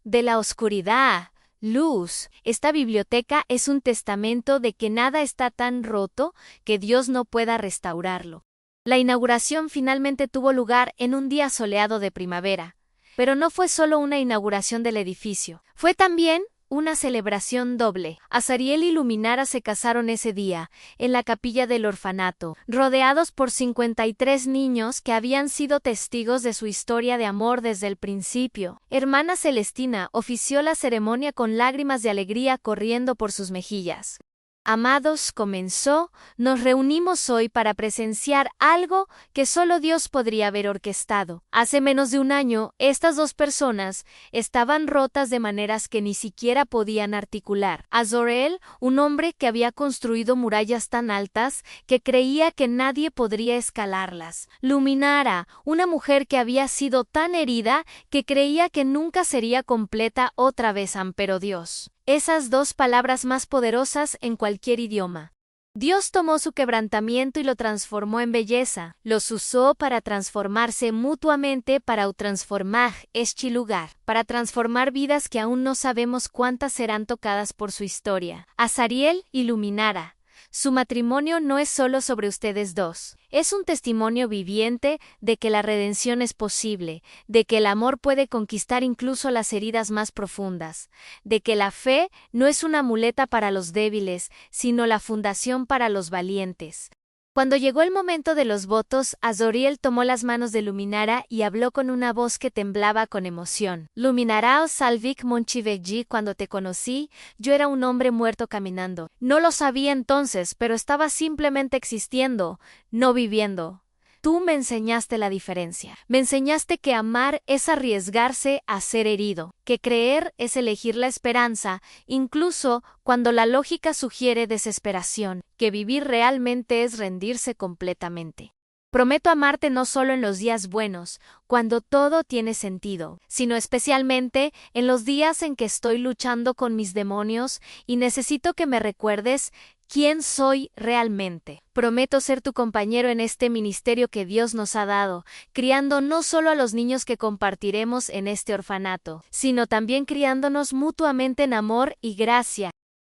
de la oscuridad. Luz. Esta biblioteca es un testamento de que nada está tan roto que Dios no pueda restaurarlo. La inauguración finalmente tuvo lugar en un día soleado de primavera, pero no fue solo una inauguración del edificio, fue también una celebración doble. Azariel y Luminara se casaron ese día, en la capilla del orfanato, rodeados por 53 niños que habían sido testigos de su historia de amor desde el principio. Hermana Celestina ofició la ceremonia con lágrimas de alegría corriendo por sus mejillas. Amados, comenzó, nos reunimos hoy para presenciar algo que solo Dios podría haber orquestado. Hace menos de un año, estas dos personas estaban rotas de maneras que ni siquiera podían articular. Azorel, un hombre que había construido murallas tan altas que creía que nadie podría escalarlas. Luminara, una mujer que había sido tan herida que creía que nunca sería completa otra vez, pero Dios. Esas dos palabras más poderosas en cualquier idioma. Dios tomó su quebrantamiento y lo transformó en belleza. Los usó para transformarse mutuamente para transformar este lugar, para transformar vidas que aún no sabemos cuántas serán tocadas por su historia. Azariel y Luminara. Su matrimonio no es solo sobre ustedes dos. Es un testimonio viviente de que la redención es posible, de que el amor puede conquistar incluso las heridas más profundas, de que la fe no es una muleta para los débiles, sino la fundación para los valientes. Cuando llegó el momento de los votos, Azoriel tomó las manos de Luminara y habló con una voz que temblaba con emoción. Luminara o Salvik Monchivegji, cuando te conocí, yo era un hombre muerto caminando. No lo sabía entonces, pero estaba simplemente existiendo, no viviendo. tú me enseñaste la diferencia. Me enseñaste que amar es arriesgarse a ser herido, que creer es elegir la esperanza, incluso cuando la lógica sugiere desesperación, que vivir realmente es rendirse completamente. Prometo amarte no solo en los días buenos, cuando todo tiene sentido, sino especialmente en los días en que estoy luchando con mis demonios y necesito que me recuerdes quién soy realmente. Prometo ser tu compañero en este ministerio que Dios nos ha dado, criando no solo a los niños que compartiremos en este orfanato, sino también criándonos mutuamente en amor y gracia.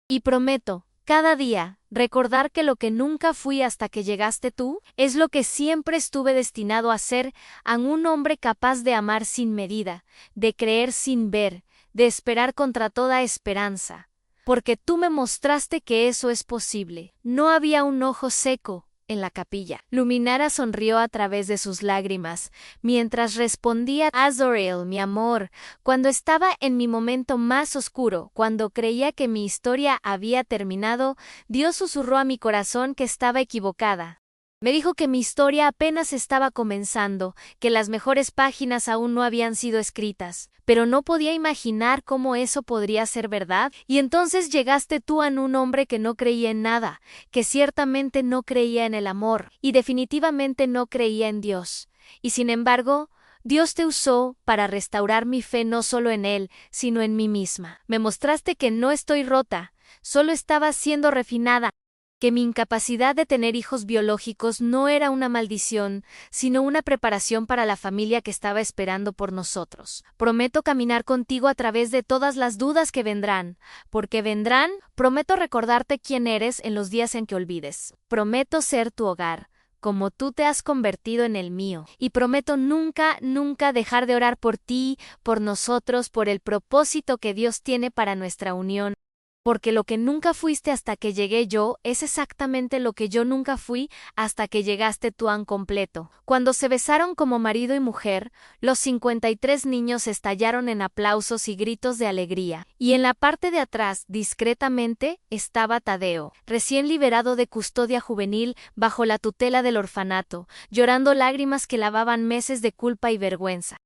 Y prometo, cada día, recordar que lo que nunca fui hasta que llegaste tú, es lo que siempre estuve destinado a ser, a un hombre capaz de amar sin medida, de creer sin ver, de esperar contra toda esperanza. Porque tú me mostraste que eso es posible. No había un ojo seco en la capilla. Luminara sonrió a través de sus lágrimas, mientras respondía: Azrael, mi amor, cuando estaba en mi momento más oscuro, cuando creía que mi historia había terminado, Dios susurró a mi corazón que estaba equivocada. Me dijo que mi historia apenas estaba comenzando, que las mejores páginas aún no habían sido escritas, pero no podía imaginar cómo eso podría ser verdad, y entonces llegaste tú a un hombre que no creía en nada, que ciertamente no creía en el amor, y definitivamente no creía en Dios. Y sin embargo, Dios te usó para restaurar mi fe no solo en Él, sino en mí misma. Me mostraste que no estoy rota, solo estaba siendo refinada, que mi incapacidad de tener hijos biológicos no era una maldición, sino una preparación para la familia que estaba esperando por nosotros. Prometo caminar contigo a través de todas las dudas que vendrán, porque vendrán. Prometo recordarte quién eres en los días en que olvides. Prometo ser tu hogar, como tú te has convertido en el mío. Y prometo nunca, nunca dejar de orar por ti, por nosotros, por el propósito que Dios tiene para nuestra unión. Porque lo que nunca fuiste hasta que llegué yo es exactamente lo que yo nunca fui hasta que llegaste tú en completo. Cuando se besaron como marido y mujer, los 53 niños estallaron en aplausos y gritos de alegría. Y en la parte de atrás, discretamente, estaba Tadeo, recién liberado de custodia juvenil bajo la tutela del orfanato, llorando lágrimas que lavaban meses de culpa y vergüenza.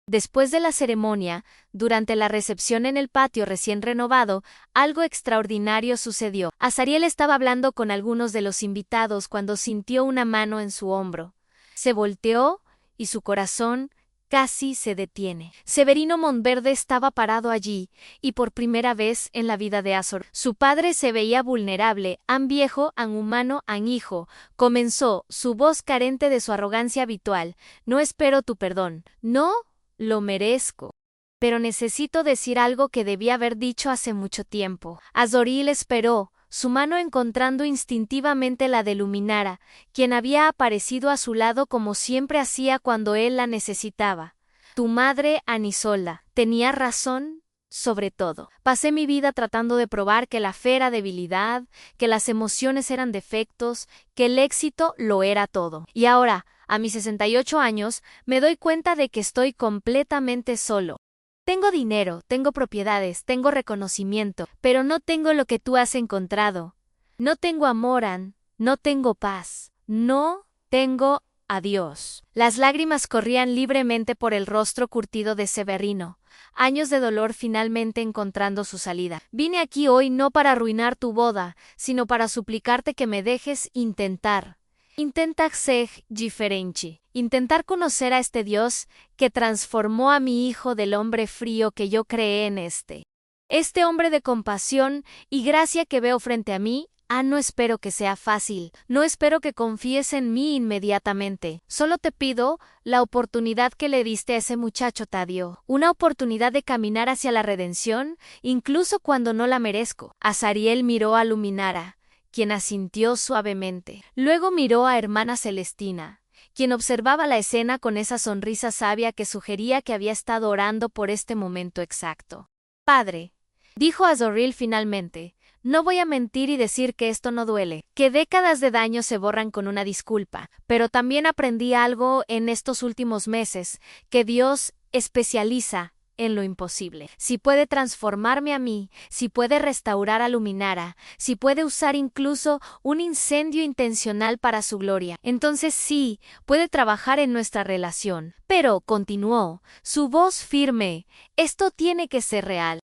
Después de la ceremonia, durante la recepción en el patio recién renovado, algo extraordinario sucedió. Azariel estaba hablando con algunos de los invitados cuando sintió una mano en su hombro. Se volteó y su corazón casi se detiene. Severino Montverde estaba parado allí, y por primera vez en la vida de Azor. Su padre se veía vulnerable, an viejo, an humano, an hijo. Comenzó, su voz carente de su arrogancia habitual. No espero tu perdón. No lo merezco. Pero necesito decir algo que debía haber dicho hace mucho tiempo. Azoriel esperó, su mano encontrando instintivamente la de Luminara, quien había aparecido a su lado como siempre hacía cuando él la necesitaba. Tu madre, Anisolda, tenía razón sobre todo. Pasé mi vida tratando de probar que la fe era debilidad, que las emociones eran defectos, que el éxito lo era todo. Y ahora, a mis 68 años, me doy cuenta de que estoy completamente solo. Tengo dinero, tengo propiedades, tengo reconocimiento, pero no tengo lo que tú has encontrado. No tengo amor, Ann, no tengo paz, no tengo a Dios. Las lágrimas corrían libremente por el rostro curtido de Severino. Años de dolor finalmente encontrando su salida. Vine aquí hoy no para arruinar tu boda, sino para suplicarte que me dejes intentar. Intentar ser diferente. Intentar conocer a este Dios que transformó a mi hijo del hombre frío que yo creé en este. Este hombre de compasión y gracia que veo frente a mí. No espero que sea fácil, no espero que confíes en mí inmediatamente. Solo te pido la oportunidad que le diste a ese muchacho Tadio, una oportunidad de caminar hacia la redención, incluso cuando no la merezco. Azariel miró a Luminara, quien asintió suavemente. Luego miró a hermana Celestina, quien observaba la escena con esa sonrisa sabia que sugería que había estado orando por este momento exacto. Padre, dijo Azoriel finalmente, no voy a mentir y decir que esto no duele, que décadas de daño se borran con una disculpa, pero también aprendí algo en estos últimos meses, que Dios especializa en lo imposible. Si puede transformarme a mí, si puede restaurar a Luminara, si puede usar incluso un incendio intencional para su gloria, entonces sí, puede trabajar en nuestra relación. Pero, continuó, su voz firme, esto tiene que ser real.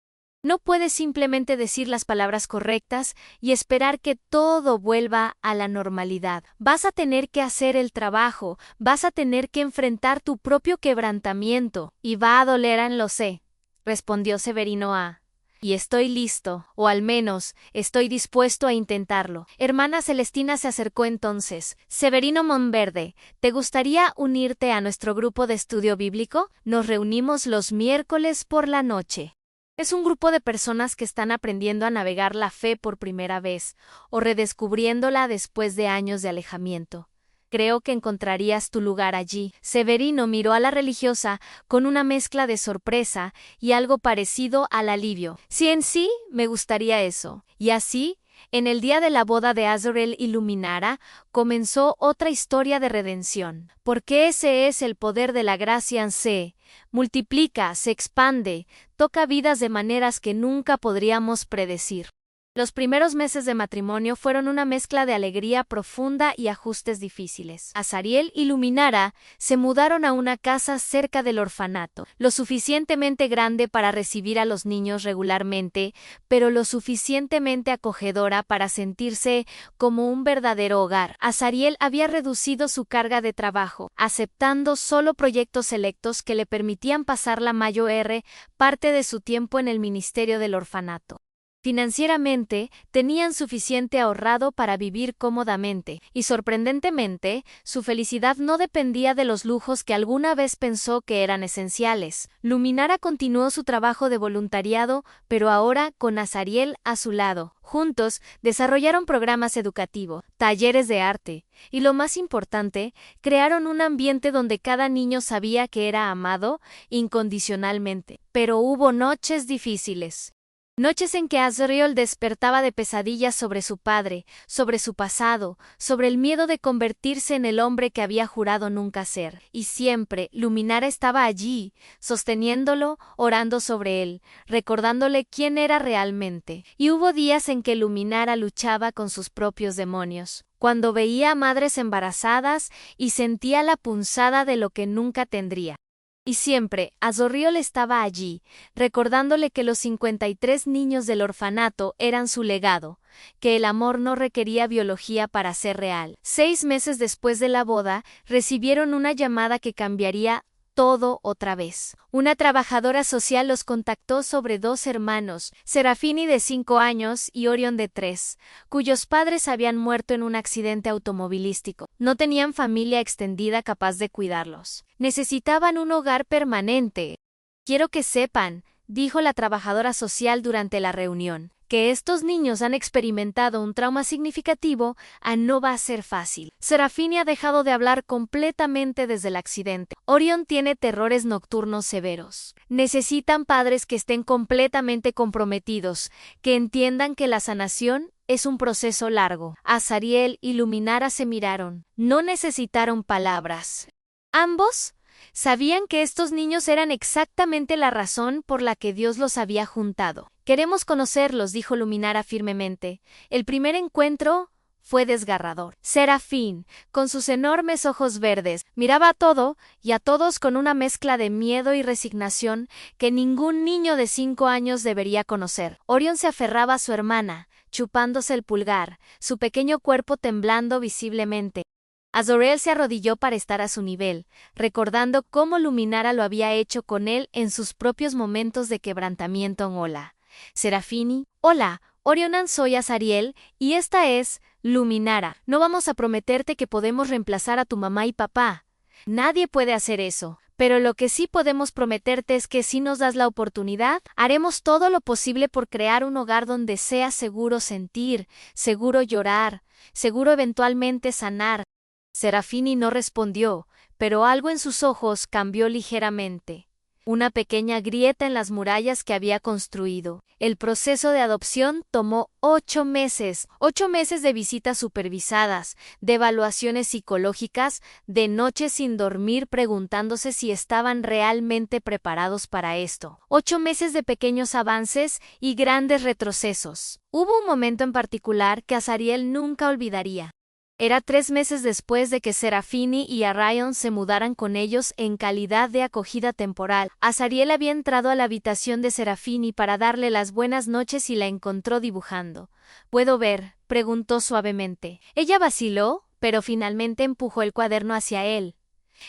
No puedes simplemente decir las palabras correctas y esperar que todo vuelva a la normalidad. Vas a tener que hacer el trabajo, vas a tener que enfrentar tu propio quebrantamiento. Y va a doler, lo sé, respondió Severino A. Y estoy listo, o al menos, estoy dispuesto a intentarlo. Hermana Celestina se acercó entonces. Severino Monverde, ¿te gustaría unirte a nuestro grupo de estudio bíblico? Nos reunimos los miércoles por la noche. Es un grupo de personas que están aprendiendo a navegar la fe por primera vez, o redescubriéndola después de años de alejamiento. Creo que encontrarías tu lugar allí. Severino miró a la religiosa con una mezcla de sorpresa y algo parecido al alivio. Sí, en sí, me gustaría eso. Y así, en el día de la boda de Azrael y Luminara, comenzó otra historia de redención. Porque ese es el poder de la gracia, se multiplica, se expande, toca vidas de maneras que nunca podríamos predecir. Los primeros meses de matrimonio fueron una mezcla de alegría profunda y ajustes difíciles. Azariel y Luminara se mudaron a una casa cerca del orfanato, lo suficientemente grande para recibir a los niños regularmente, pero lo suficientemente acogedora para sentirse como un verdadero hogar. Azariel había reducido su carga de trabajo, aceptando solo proyectos selectos que le permitían pasar la mayor parte de su tiempo en el ministerio del orfanato. Financieramente, tenían suficiente ahorrado para vivir cómodamente, y sorprendentemente, su felicidad no dependía de los lujos que alguna vez pensó que eran esenciales. Luminara continuó su trabajo de voluntariado, pero ahora con Azariel a su lado. Juntos, desarrollaron programas educativos, talleres de arte, y lo más importante, crearon un ambiente donde cada niño sabía que era amado incondicionalmente. Pero hubo noches difíciles. Noches en que Azrael despertaba de pesadillas sobre su padre, sobre su pasado, sobre el miedo de convertirse en el hombre que había jurado nunca ser. Y siempre Luminara estaba allí, sosteniéndolo, orando sobre él, recordándole quién era realmente. Y hubo días en que Luminara luchaba con sus propios demonios, cuando veía a madres embarazadas y sentía la punzada de lo que nunca tendría. Y siempre, Azrael estaba allí, recordándole que los 53 niños del orfanato eran su legado, que el amor no requería biología para ser real. 6 meses después de la boda, recibieron una llamada que cambiaría todo otra vez. Una trabajadora social los contactó sobre 2 hermanos, Serafini de 5 años y Orion de 3, cuyos padres habían muerto en un accidente automovilístico. No tenían familia extendida capaz de cuidarlos. Necesitaban un hogar permanente. Quiero que sepan, dijo la trabajadora social durante la reunión, que estos niños han experimentado un trauma significativo, no va a ser fácil. Serafini ha dejado de hablar completamente desde el accidente. Orion tiene terrores nocturnos severos. Necesitan padres que estén completamente comprometidos, que entiendan que la sanación es un proceso largo. Azariel y Luminara se miraron. No necesitaron palabras. Ambos sabían que estos niños eran exactamente la razón por la que Dios los había juntado. Queremos conocerlos, dijo Luminara firmemente. El primer encuentro fue desgarrador. Serafín, con sus enormes ojos verdes, miraba a todo y a todos con una mezcla de miedo y resignación que ningún niño de 5 años debería conocer. Orion se aferraba a su hermana, chupándose el pulgar, su pequeño cuerpo temblando visiblemente. Azrael se arrodilló para estar a su nivel, recordando cómo Luminara lo había hecho con él en sus propios momentos de quebrantamiento en Hola. Serafini, hola, Orionan, soy Azariel, y esta es Luminara. No vamos a prometerte que podemos reemplazar a tu mamá y papá. Nadie puede hacer eso. Pero lo que sí podemos prometerte es que si nos das la oportunidad, haremos todo lo posible por crear un hogar donde sea seguro sentir, seguro llorar, seguro eventualmente sanar. Serafini no respondió, pero algo en sus ojos cambió ligeramente. una pequeña grieta en las murallas que había construido. El proceso de adopción tomó 8 meses, 8 meses de visitas supervisadas, de evaluaciones psicológicas, de noches sin dormir preguntándose si estaban realmente preparados para esto. 8 meses de pequeños avances y grandes retrocesos. Hubo un momento en particular que Azariel nunca olvidaría. Era 3 meses después de que Serafini y Arion se mudaran con ellos en calidad de acogida temporal. Azariel había entrado a la habitación de Serafini para darle las buenas noches y la encontró dibujando. ¿Puedo ver?, preguntó suavemente. Ella vaciló, pero finalmente empujó el cuaderno hacia él.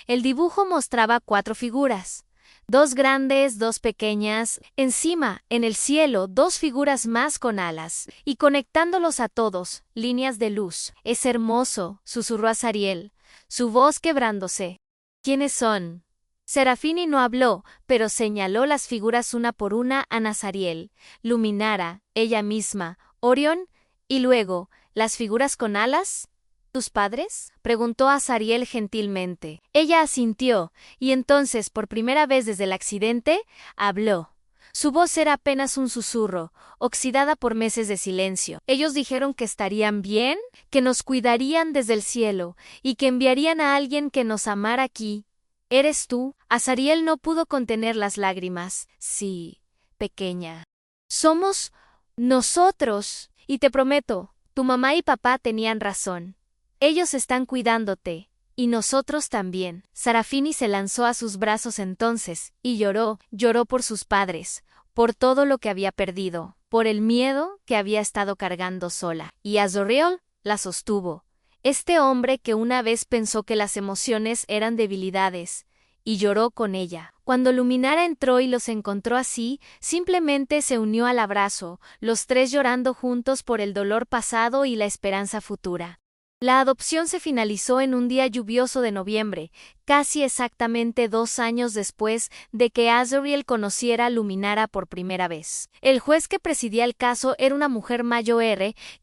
El dibujo mostraba 4 figuras. 2 grandes, 2 pequeñas, encima, en el cielo, 2 figuras más con alas, y conectándolos a todos, líneas de luz. «Es hermoso», susurró Azariel, su voz quebrándose. «¿Quiénes son?» Serafini no habló, pero señaló las figuras una por una a Nazariel, Luminara, ella misma, Orión, y luego, ¿las figuras con alas? ¿Tus padres?, preguntó Azariel gentilmente. Ella asintió, y entonces, por primera vez desde el accidente, habló. Su voz era apenas un susurro, oxidada por meses de silencio. Ellos dijeron que estarían bien, que nos cuidarían desde el cielo, y que enviarían a alguien que nos amara aquí. ¿Eres tú? Azariel no pudo contener las lágrimas. Sí, pequeña. Somos nosotros, y te prometo, tu mamá y papá tenían razón. Ellos están cuidándote, y nosotros también. Serafini se lanzó a sus brazos entonces, y lloró por sus padres, por todo lo que había perdido, por el miedo que había estado cargando sola. Y Azoriel la sostuvo. Este hombre que una vez pensó que las emociones eran debilidades, y lloró con ella. Cuando Luminara entró y los encontró así, simplemente se unió al abrazo, los 3 llorando juntos por el dolor pasado y la esperanza futura. La adopción se finalizó en un día lluvioso de noviembre, casi exactamente 2 años después de que Azoriel conociera a Luminara por primera vez. El juez que presidía el caso era una mujer mayor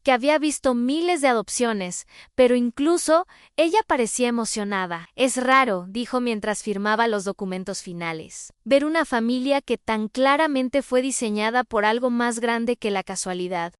que había visto miles de adopciones, pero incluso ella parecía emocionada. Es raro, dijo mientras firmaba los documentos finales, ver una familia que tan claramente fue diseñada por algo más grande que la casualidad.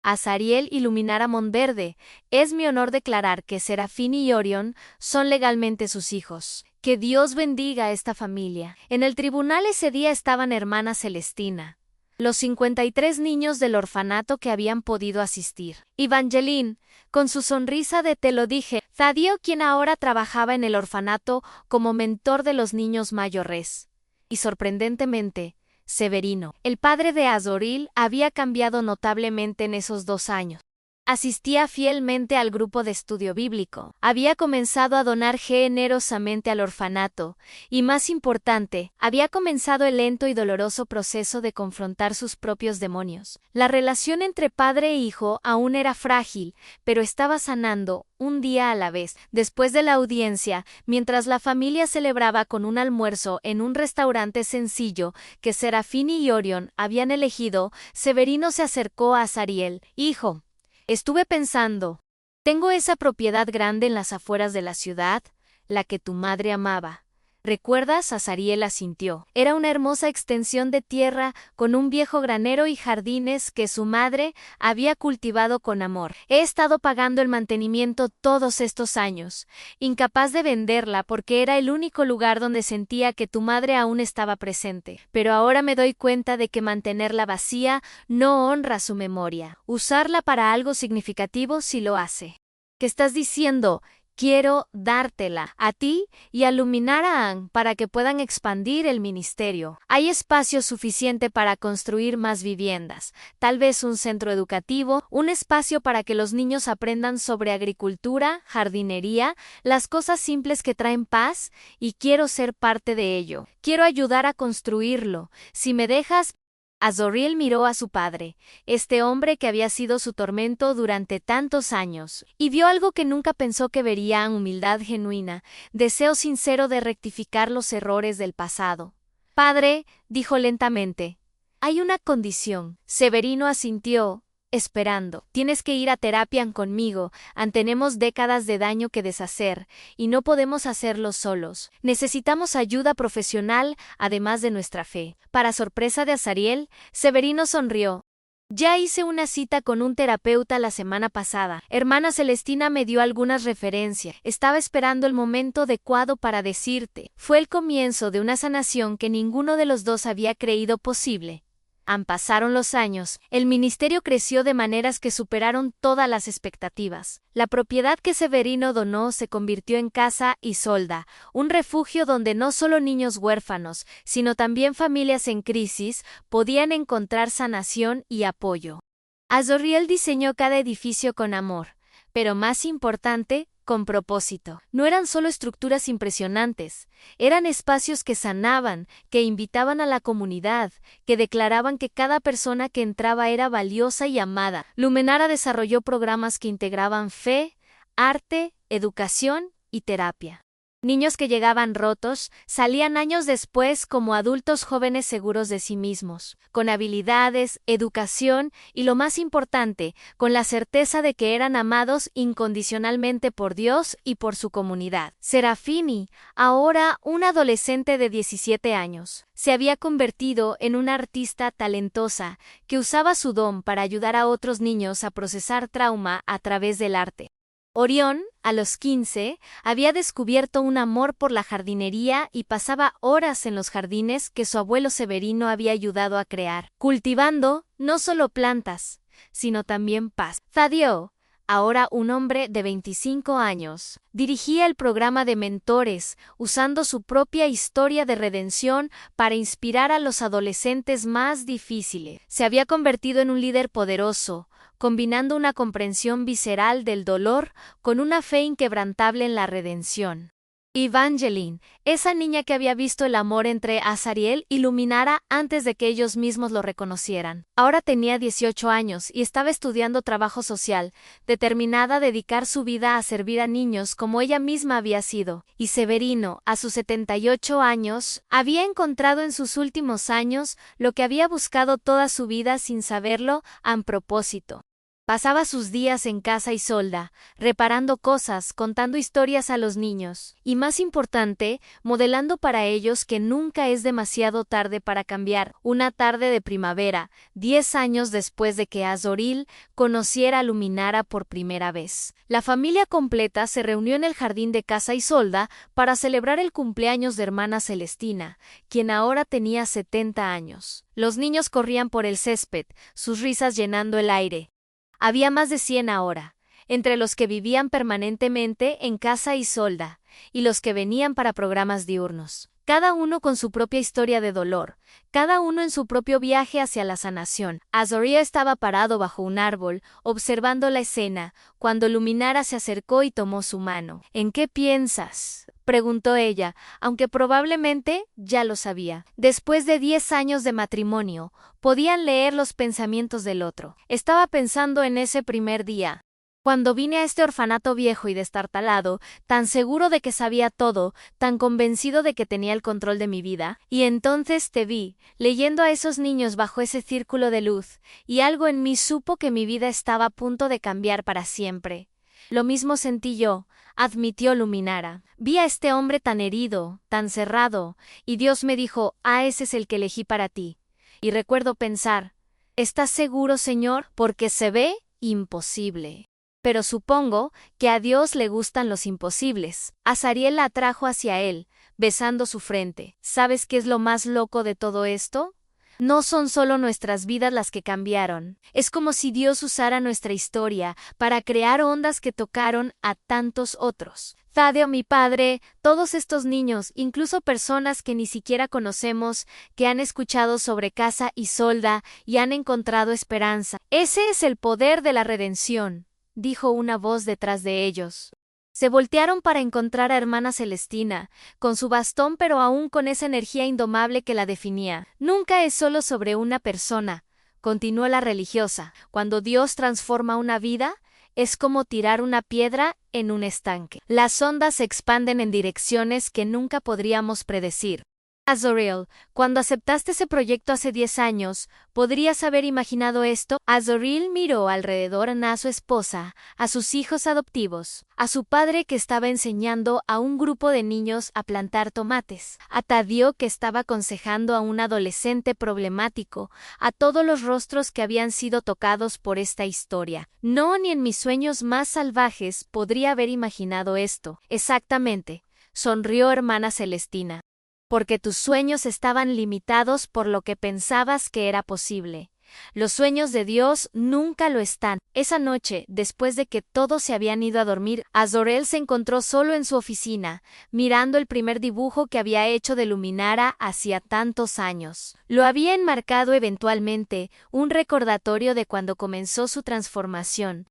Azariel y Luminara Montverde, es mi honor declarar que Serafini y Orión son legalmente sus hijos. Que Dios bendiga a esta familia. En el tribunal ese día estaban hermana Celestina, los 53 niños del orfanato que habían podido asistir. Evangeline, con su sonrisa de te lo dije, Thadio, quien ahora trabajaba en el orfanato como mentor de los niños mayores. Y sorprendentemente, Severino, el padre de Azoriel, había cambiado notablemente en esos 2 años. Asistía fielmente al grupo de estudio bíblico, había comenzado a donar generosamente al orfanato, y más importante, había comenzado el lento y doloroso proceso de confrontar sus propios demonios. La relación entre padre e hijo aún era frágil, pero estaba sanando, un día a la vez. Después de la audiencia, mientras la familia celebraba con un almuerzo en un restaurante sencillo que Serafini y Orión habían elegido, Severino se acercó a Azariel. «Hijo, estuve pensando, tengo esa propiedad grande en las afueras de la ciudad, la que tu madre amaba. ¿Recuerdas?». Azariel asintió. Era una hermosa extensión de tierra con un viejo granero y jardines que su madre había cultivado con amor. He estado pagando el mantenimiento todos estos años, incapaz de venderla porque era el único lugar donde sentía que tu madre aún estaba presente. Pero ahora me doy cuenta de que mantenerla vacía no honra su memoria. Usarla para algo significativo sí lo hace. ¿Qué estás diciendo? Quiero dártela a ti y a Luminara para que puedan expandir el ministerio. Hay espacio suficiente para construir más viviendas, tal vez un centro educativo, un espacio para que los niños aprendan sobre agricultura, jardinería, las cosas simples que traen paz, y quiero ser parte de ello. Quiero ayudar a construirlo. Si me dejas. Azoriel miró a su padre, este hombre que había sido su tormento durante tantos años, y vio algo que nunca pensó que vería: humildad genuina, deseo sincero de rectificar los errores del pasado. «Padre», dijo lentamente, «hay una condición». Severino asintió. esperando. Tienes que ir a terapia conmigo, tenemos décadas de daño que deshacer, y no podemos hacerlo solos. Necesitamos ayuda profesional, además de nuestra fe. Para sorpresa de Azariel, Severino sonrió. Ya hice una cita con un terapeuta la semana pasada. Hermana Celestina me dio algunas referencias. Estaba esperando el momento adecuado para decirte. Fue el comienzo de una sanación que ninguno de los dos había creído posible. Pasaron los años, el ministerio creció de maneras que superaron todas las expectativas. La propiedad que Severino donó se convirtió en Casa Isolda, un refugio donde no solo niños huérfanos, sino también familias en crisis, podían encontrar sanación y apoyo. Azoriel diseñó cada edificio con amor, pero más importante, con propósito. No eran solo estructuras impresionantes, eran espacios que sanaban, que invitaban a la comunidad, que declaraban que cada persona que entraba era valiosa y amada. Luminara desarrolló programas que integraban fe, arte, educación y terapia. Niños que llegaban rotos, salían años después como adultos jóvenes seguros de sí mismos, con habilidades, educación y lo más importante, con la certeza de que eran amados incondicionalmente por Dios y por su comunidad. Serafini, ahora un adolescente de 17 años, se había convertido en una artista talentosa que usaba su don para ayudar a otros niños a procesar trauma a través del arte. Orión, a los 15, había descubierto un amor por la jardinería y pasaba horas en los jardines que su abuelo Severino había ayudado a crear, cultivando no solo plantas, sino también paz. Thadio, ahora un hombre de 25 años, dirigía el programa de mentores, usando su propia historia de redención para inspirar a los adolescentes más difíciles. Se había convertido en un líder poderoso, combinando una comprensión visceral del dolor con una fe inquebrantable en la redención. Evangeline, esa niña que había visto el amor entre Azariel y Luminara antes de que ellos mismos lo reconocieran. Ahora tenía 18 años y estaba estudiando trabajo social, determinada a dedicar su vida a servir a niños como ella misma había sido. Y Severino, a sus 78 años, había encontrado en sus últimos años lo que había buscado toda su vida sin saberlo, a propósito. Pasaba sus días en Casa Isolda, reparando cosas, contando historias a los niños, y más importante, modelando para ellos que nunca es demasiado tarde para cambiar. Una tarde de primavera, 10 años después de que Azoriel conociera a Luminara por primera vez. La familia completa se reunió en el jardín de Casa Isolda para celebrar el cumpleaños de hermana Celestina, quien ahora tenía 70 años. Los niños corrían por el césped, sus risas llenando el aire. Había más de 100 ahora, entre los que vivían permanentemente en Casa Isolda y los que venían para programas diurnos. Cada uno con su propia historia de dolor, cada uno en su propio viaje hacia la sanación. Azoriel estaba parado bajo un árbol, observando la escena, cuando Luminara se acercó y tomó su mano. ¿En qué piensas?, preguntó ella, aunque probablemente ya lo sabía. Después de 10 años de matrimonio, podían leer los pensamientos del otro. Estaba pensando en ese primer día. Cuando vine a este orfanato viejo y destartalado, tan seguro de que sabía todo, tan convencido de que tenía el control de mi vida, y entonces te vi, leyendo a esos niños bajo ese círculo de luz, y algo en mí supo que mi vida estaba a punto de cambiar para siempre. Lo mismo sentí yo, admitió Luminara. Vi a este hombre tan herido, tan cerrado, y Dios me dijo, ese es el que elegí para ti. Y recuerdo pensar, ¿estás seguro, Señor? Porque se ve imposible. Pero supongo que a Dios le gustan los imposibles. Azariel la atrajo hacia él, besando su frente. ¿Sabes qué es lo más loco de todo esto? No son solo nuestras vidas las que cambiaron. Es como si Dios usara nuestra historia para crear ondas que tocaron a tantos otros. Thadio, mi padre, todos estos niños, incluso personas que ni siquiera conocemos, que han escuchado sobre Casa Isolda y han encontrado esperanza. Ese es el poder de la redención, dijo una voz detrás de ellos. Se voltearon para encontrar a hermana Celestina, con su bastón pero aún con esa energía indomable que la definía. Nunca es solo sobre una persona, continuó la religiosa. Cuando Dios transforma una vida, es como tirar una piedra en un estanque. Las ondas se expanden en direcciones que nunca podríamos predecir. Azorel, cuando aceptaste ese proyecto hace 10 años, ¿podrías haber imaginado esto? Azorel miró alrededor a su esposa, a sus hijos adoptivos, a su padre que estaba enseñando a un grupo de niños a plantar tomates, a Tadio que estaba aconsejando a un adolescente problemático, a todos los rostros que habían sido tocados por esta historia. No, ni en mis sueños más salvajes podría haber imaginado esto. Exactamente, sonrió hermana Celestina. Porque tus sueños estaban limitados por lo que pensabas que era posible. Los sueños de Dios nunca lo están. Esa noche, después de que todos se habían ido a dormir, Azorel se encontró solo en su oficina, mirando el primer dibujo que había hecho de Luminara hacía tantos años. Lo había enmarcado eventualmente, un recordatorio de cuando comenzó su transformación.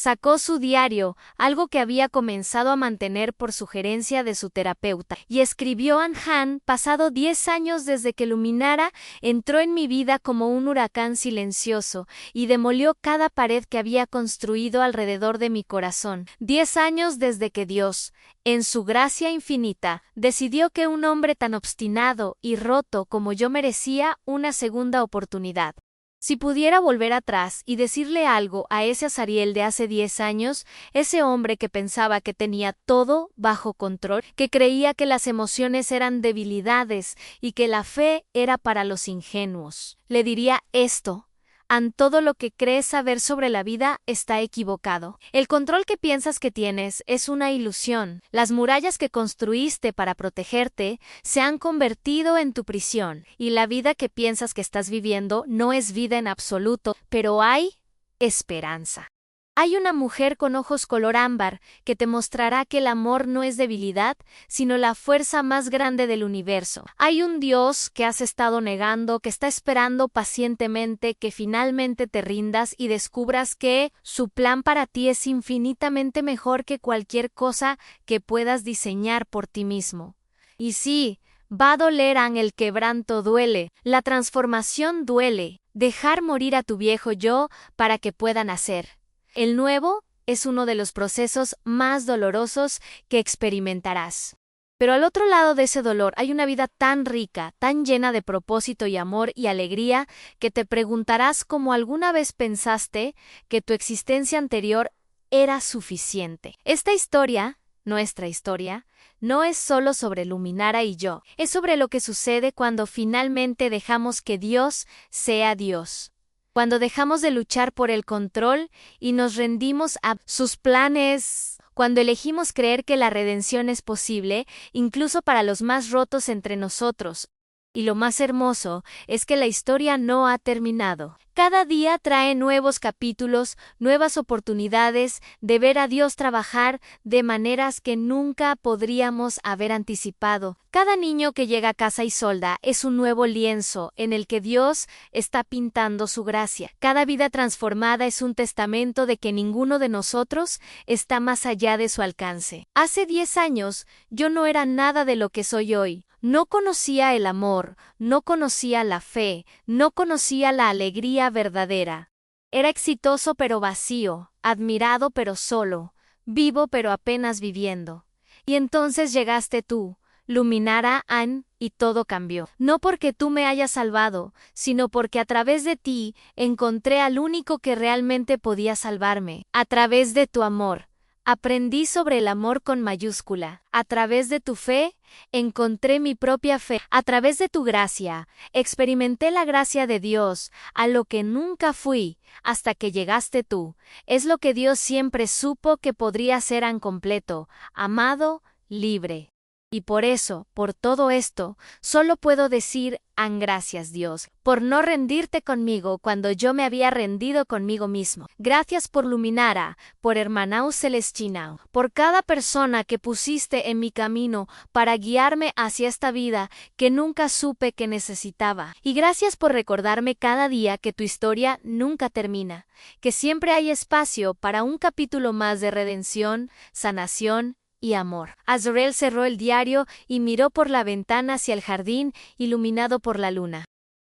Sacó su diario, algo que había comenzado a mantener por sugerencia de su terapeuta, y escribió: Han, pasado 10 años desde que Luminara entró en mi vida como un huracán silencioso, y demolió cada pared que había construido alrededor de mi corazón. 10 años desde que Dios, en su gracia infinita, decidió que un hombre tan obstinado y roto como yo merecía una segunda oportunidad. Si pudiera volver atrás y decirle algo a ese Azariel de hace 10 años, ese hombre que pensaba que tenía todo bajo control, que creía que las emociones eran debilidades y que la fe era para los ingenuos, le diría esto: todo lo que crees saber sobre la vida está equivocado. El control que piensas que tienes es una ilusión. Las murallas que construiste para protegerte se han convertido en tu prisión, y la vida que piensas que estás viviendo no es vida en absoluto, pero hay esperanza. Hay una mujer con ojos color ámbar que te mostrará que el amor no es debilidad, sino la fuerza más grande del universo. Hay un Dios que has estado negando, que está esperando pacientemente que finalmente te rindas y descubras que su plan para ti es infinitamente mejor que cualquier cosa que puedas diseñar por ti mismo. Y sí, va a doler, el quebranto duele, la transformación duele, dejar morir a tu viejo yo para que pueda nacer. El nuevo es uno de los procesos más dolorosos que experimentarás. Pero al otro lado de ese dolor hay una vida tan rica, tan llena de propósito y amor y alegría, que te preguntarás cómo alguna vez pensaste que tu existencia anterior era suficiente. Esta historia, nuestra historia, no es solo sobre Luminara y yo, es sobre lo que sucede cuando finalmente dejamos que Dios sea Dios. Cuando dejamos de luchar por el control y nos rendimos a sus planes, cuando elegimos creer que la redención es posible, incluso para los más rotos entre nosotros. Y lo más hermoso es que la historia no ha terminado. Cada día trae nuevos capítulos, nuevas oportunidades de ver a Dios trabajar de maneras que nunca podríamos haber anticipado. Cada niño que llega a casa Isolda es un nuevo lienzo en el que Dios está pintando su gracia. Cada vida transformada es un testamento de que ninguno de nosotros está más allá de su alcance. Hace 10 años yo no era nada de lo que soy hoy. No conocía el amor, no conocía la fe, no conocía la alegría verdadera. Era exitoso pero vacío, admirado pero solo, vivo pero apenas viviendo. Y entonces llegaste tú, Luminara, y todo cambió. No porque tú me hayas salvado, sino porque a través de ti encontré al único que realmente podía salvarme. A través de tu amor. Aprendí sobre el amor con mayúscula. A través de tu fe, encontré mi propia fe. A través de tu gracia, experimenté la gracia de Dios, a lo que nunca fui, hasta que llegaste tú. Es lo que Dios siempre supo que podría ser completo, amado, libre. Y por eso, por todo esto, solo puedo decir, gracias Dios, por no rendirte conmigo cuando yo me había rendido conmigo mismo. Gracias por Luminara, por Hermanau Celestinau, por cada persona que pusiste en mi camino para guiarme hacia esta vida que nunca supe que necesitaba. Y gracias por recordarme cada día que tu historia nunca termina, que siempre hay espacio para un capítulo más de redención, sanación y amor. Azorel cerró el diario y miró por la ventana hacia el jardín iluminado por la luna.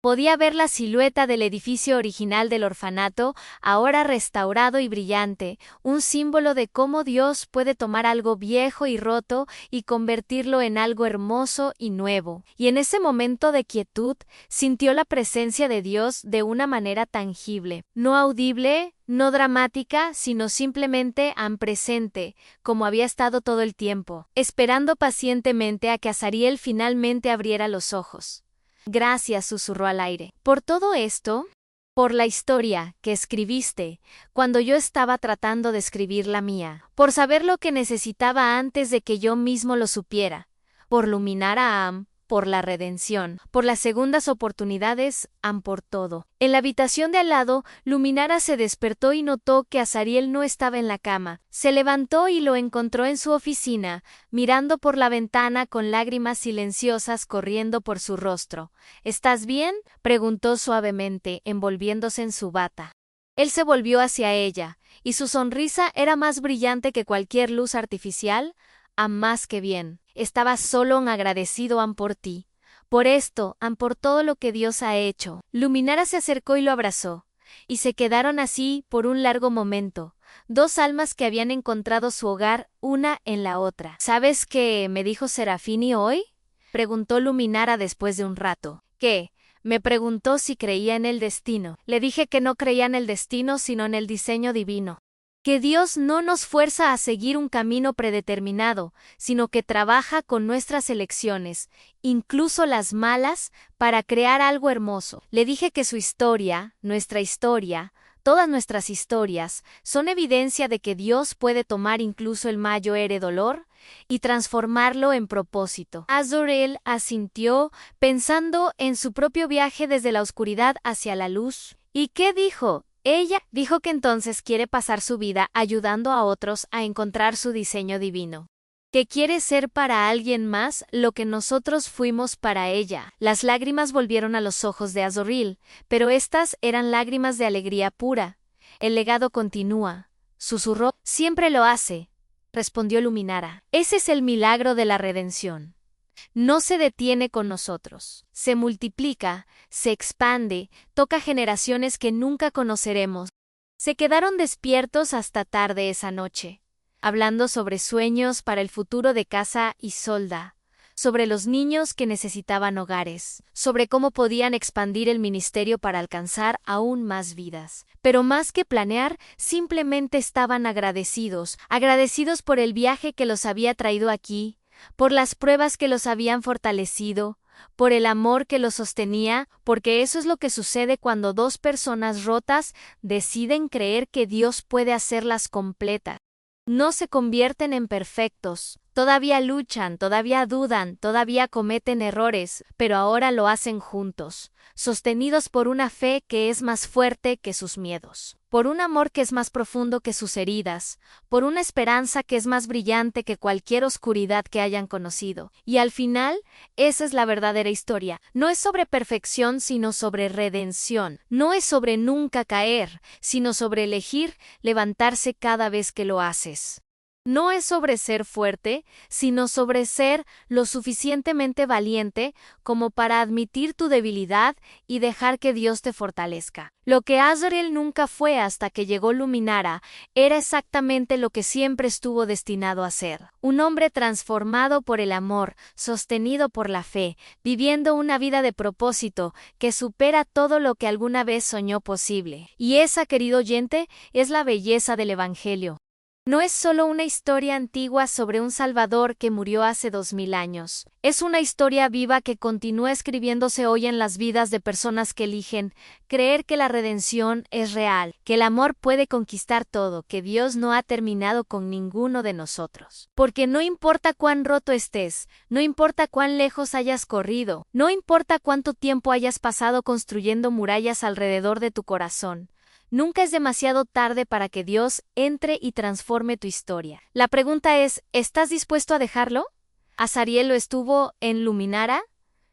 Podía ver la silueta del edificio original del orfanato, ahora restaurado y brillante, un símbolo de cómo Dios puede tomar algo viejo y roto y convertirlo en algo hermoso y nuevo. Y en ese momento de quietud, sintió la presencia de Dios de una manera tangible, no audible, no dramática, sino simplemente presente, como había estado todo el tiempo, esperando pacientemente a que Azariel finalmente abriera los ojos. Gracias, susurró al aire. Por todo esto, por la historia que escribiste, cuando yo estaba tratando de escribir la mía, por saber lo que necesitaba antes de que yo mismo lo supiera, por iluminar a Am, por la redención, por las segundas oportunidades, por todo. En la habitación de al lado, Luminara se despertó y notó que Azariel no estaba en la cama. Se levantó y lo encontró en su oficina, mirando por la ventana con lágrimas silenciosas corriendo por su rostro. ¿Estás bien?, preguntó suavemente, envolviéndose en su bata. Él se volvió hacia ella, y su sonrisa era más brillante que cualquier luz artificial. Más que bien. Estaba solo agradecido por ti. Por esto, por todo lo que Dios ha hecho. Luminara se acercó y lo abrazó. Y se quedaron así por un largo momento. Dos almas que habían encontrado su hogar una en la otra. ¿Sabes qué me dijo Serafini hoy?, preguntó Luminara después de un rato. ¿Qué? Me preguntó si creía en el destino. Le dije que no creía en el destino sino en el diseño divino. Que Dios no nos fuerza a seguir un camino predeterminado, sino que trabaja con nuestras elecciones, incluso las malas, para crear algo hermoso. Le dije que su historia, nuestra historia, todas nuestras historias, son evidencia de que Dios puede tomar incluso el mayor dolor y transformarlo en propósito. Azrael asintió, pensando en su propio viaje desde la oscuridad hacia la luz. ¿Y qué dijo? Ella dijo que entonces quiere pasar su vida ayudando a otros a encontrar su diseño divino. Que quiere ser para alguien más lo que nosotros fuimos para ella. Las lágrimas volvieron a los ojos de Azrael, pero estas eran lágrimas de alegría pura. El legado continúa, susurró. Siempre lo hace, respondió Luminara. Ese es el milagro de la redención. No se detiene con nosotros, se multiplica, se expande, toca generaciones que nunca conoceremos. Se quedaron despiertos hasta tarde esa noche, hablando sobre sueños para el futuro de Casa y Solda, sobre los niños que necesitaban hogares, sobre cómo podían expandir el ministerio para alcanzar aún más vidas. Pero más que planear, simplemente estaban agradecidos por el viaje que los había traído aquí, por las pruebas que los habían fortalecido, por el amor que los sostenía, porque eso es lo que sucede cuando dos personas rotas deciden creer que Dios puede hacerlas completas. No se convierten en perfectos, todavía luchan, todavía dudan, todavía cometen errores, pero ahora lo hacen juntos, sostenidos por una fe que es más fuerte que sus miedos, por un amor que es más profundo que sus heridas, por una esperanza que es más brillante que cualquier oscuridad que hayan conocido. Y al final, esa es la verdadera historia. No es sobre perfección, sino sobre redención. No es sobre nunca caer, sino sobre elegir levantarse cada vez que lo haces. No es sobre ser fuerte, sino sobre ser lo suficientemente valiente como para admitir tu debilidad y dejar que Dios te fortalezca. Lo que Azrael nunca fue hasta que llegó Luminara era exactamente lo que siempre estuvo destinado a ser. Un hombre transformado por el amor, sostenido por la fe, viviendo una vida de propósito que supera todo lo que alguna vez soñó posible. Y esa, querido oyente, es la belleza del Evangelio. No es solo una historia antigua sobre un Salvador que murió hace 2000 años. Es una historia viva que continúa escribiéndose hoy en las vidas de personas que eligen creer que la redención es real, que el amor puede conquistar todo, que Dios no ha terminado con ninguno de nosotros. Porque no importa cuán roto estés, no importa cuán lejos hayas corrido, no importa cuánto tiempo hayas pasado construyendo murallas alrededor de tu corazón, nunca es demasiado tarde para que Dios entre y transforme tu historia. La pregunta es, ¿estás dispuesto a dejarlo? Azrael lo estuvo en Luminara,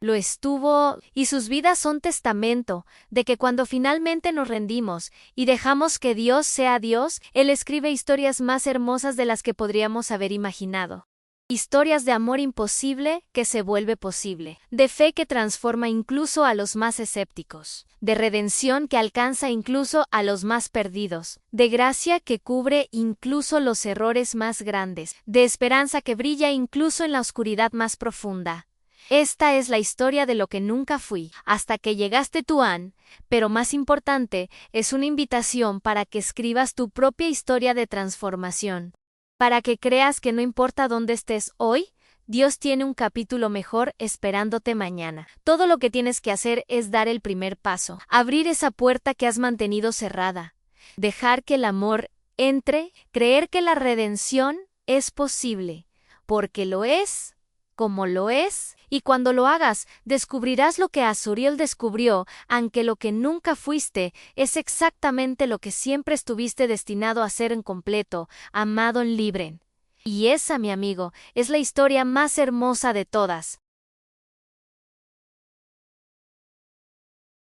lo estuvo, y sus vidas son testamento de que cuando finalmente nos rendimos y dejamos que Dios sea Dios, Él escribe historias más hermosas de las que podríamos haber imaginado. Historias de amor imposible que se vuelve posible, de fe que transforma incluso a los más escépticos, de redención que alcanza incluso a los más perdidos, de gracia que cubre incluso los errores más grandes, de esperanza que brilla incluso en la oscuridad más profunda. Esta es la historia de lo que nunca fui, hasta que llegaste tú, Anne, pero más importante, es una invitación para que escribas tu propia historia de transformación. Para que creas que no importa dónde estés hoy, Dios tiene un capítulo mejor esperándote mañana. Todo lo que tienes que hacer es dar el primer paso, abrir esa puerta que has mantenido cerrada, dejar que el amor entre, creer que la redención es posible, porque lo es, como lo es, y cuando lo hagas, descubrirás lo que Azuriel descubrió, aunque lo que nunca fuiste es exactamente lo que siempre estuviste destinado a ser en completo, amado en libre. Y esa, mi amigo, es la historia más hermosa de todas.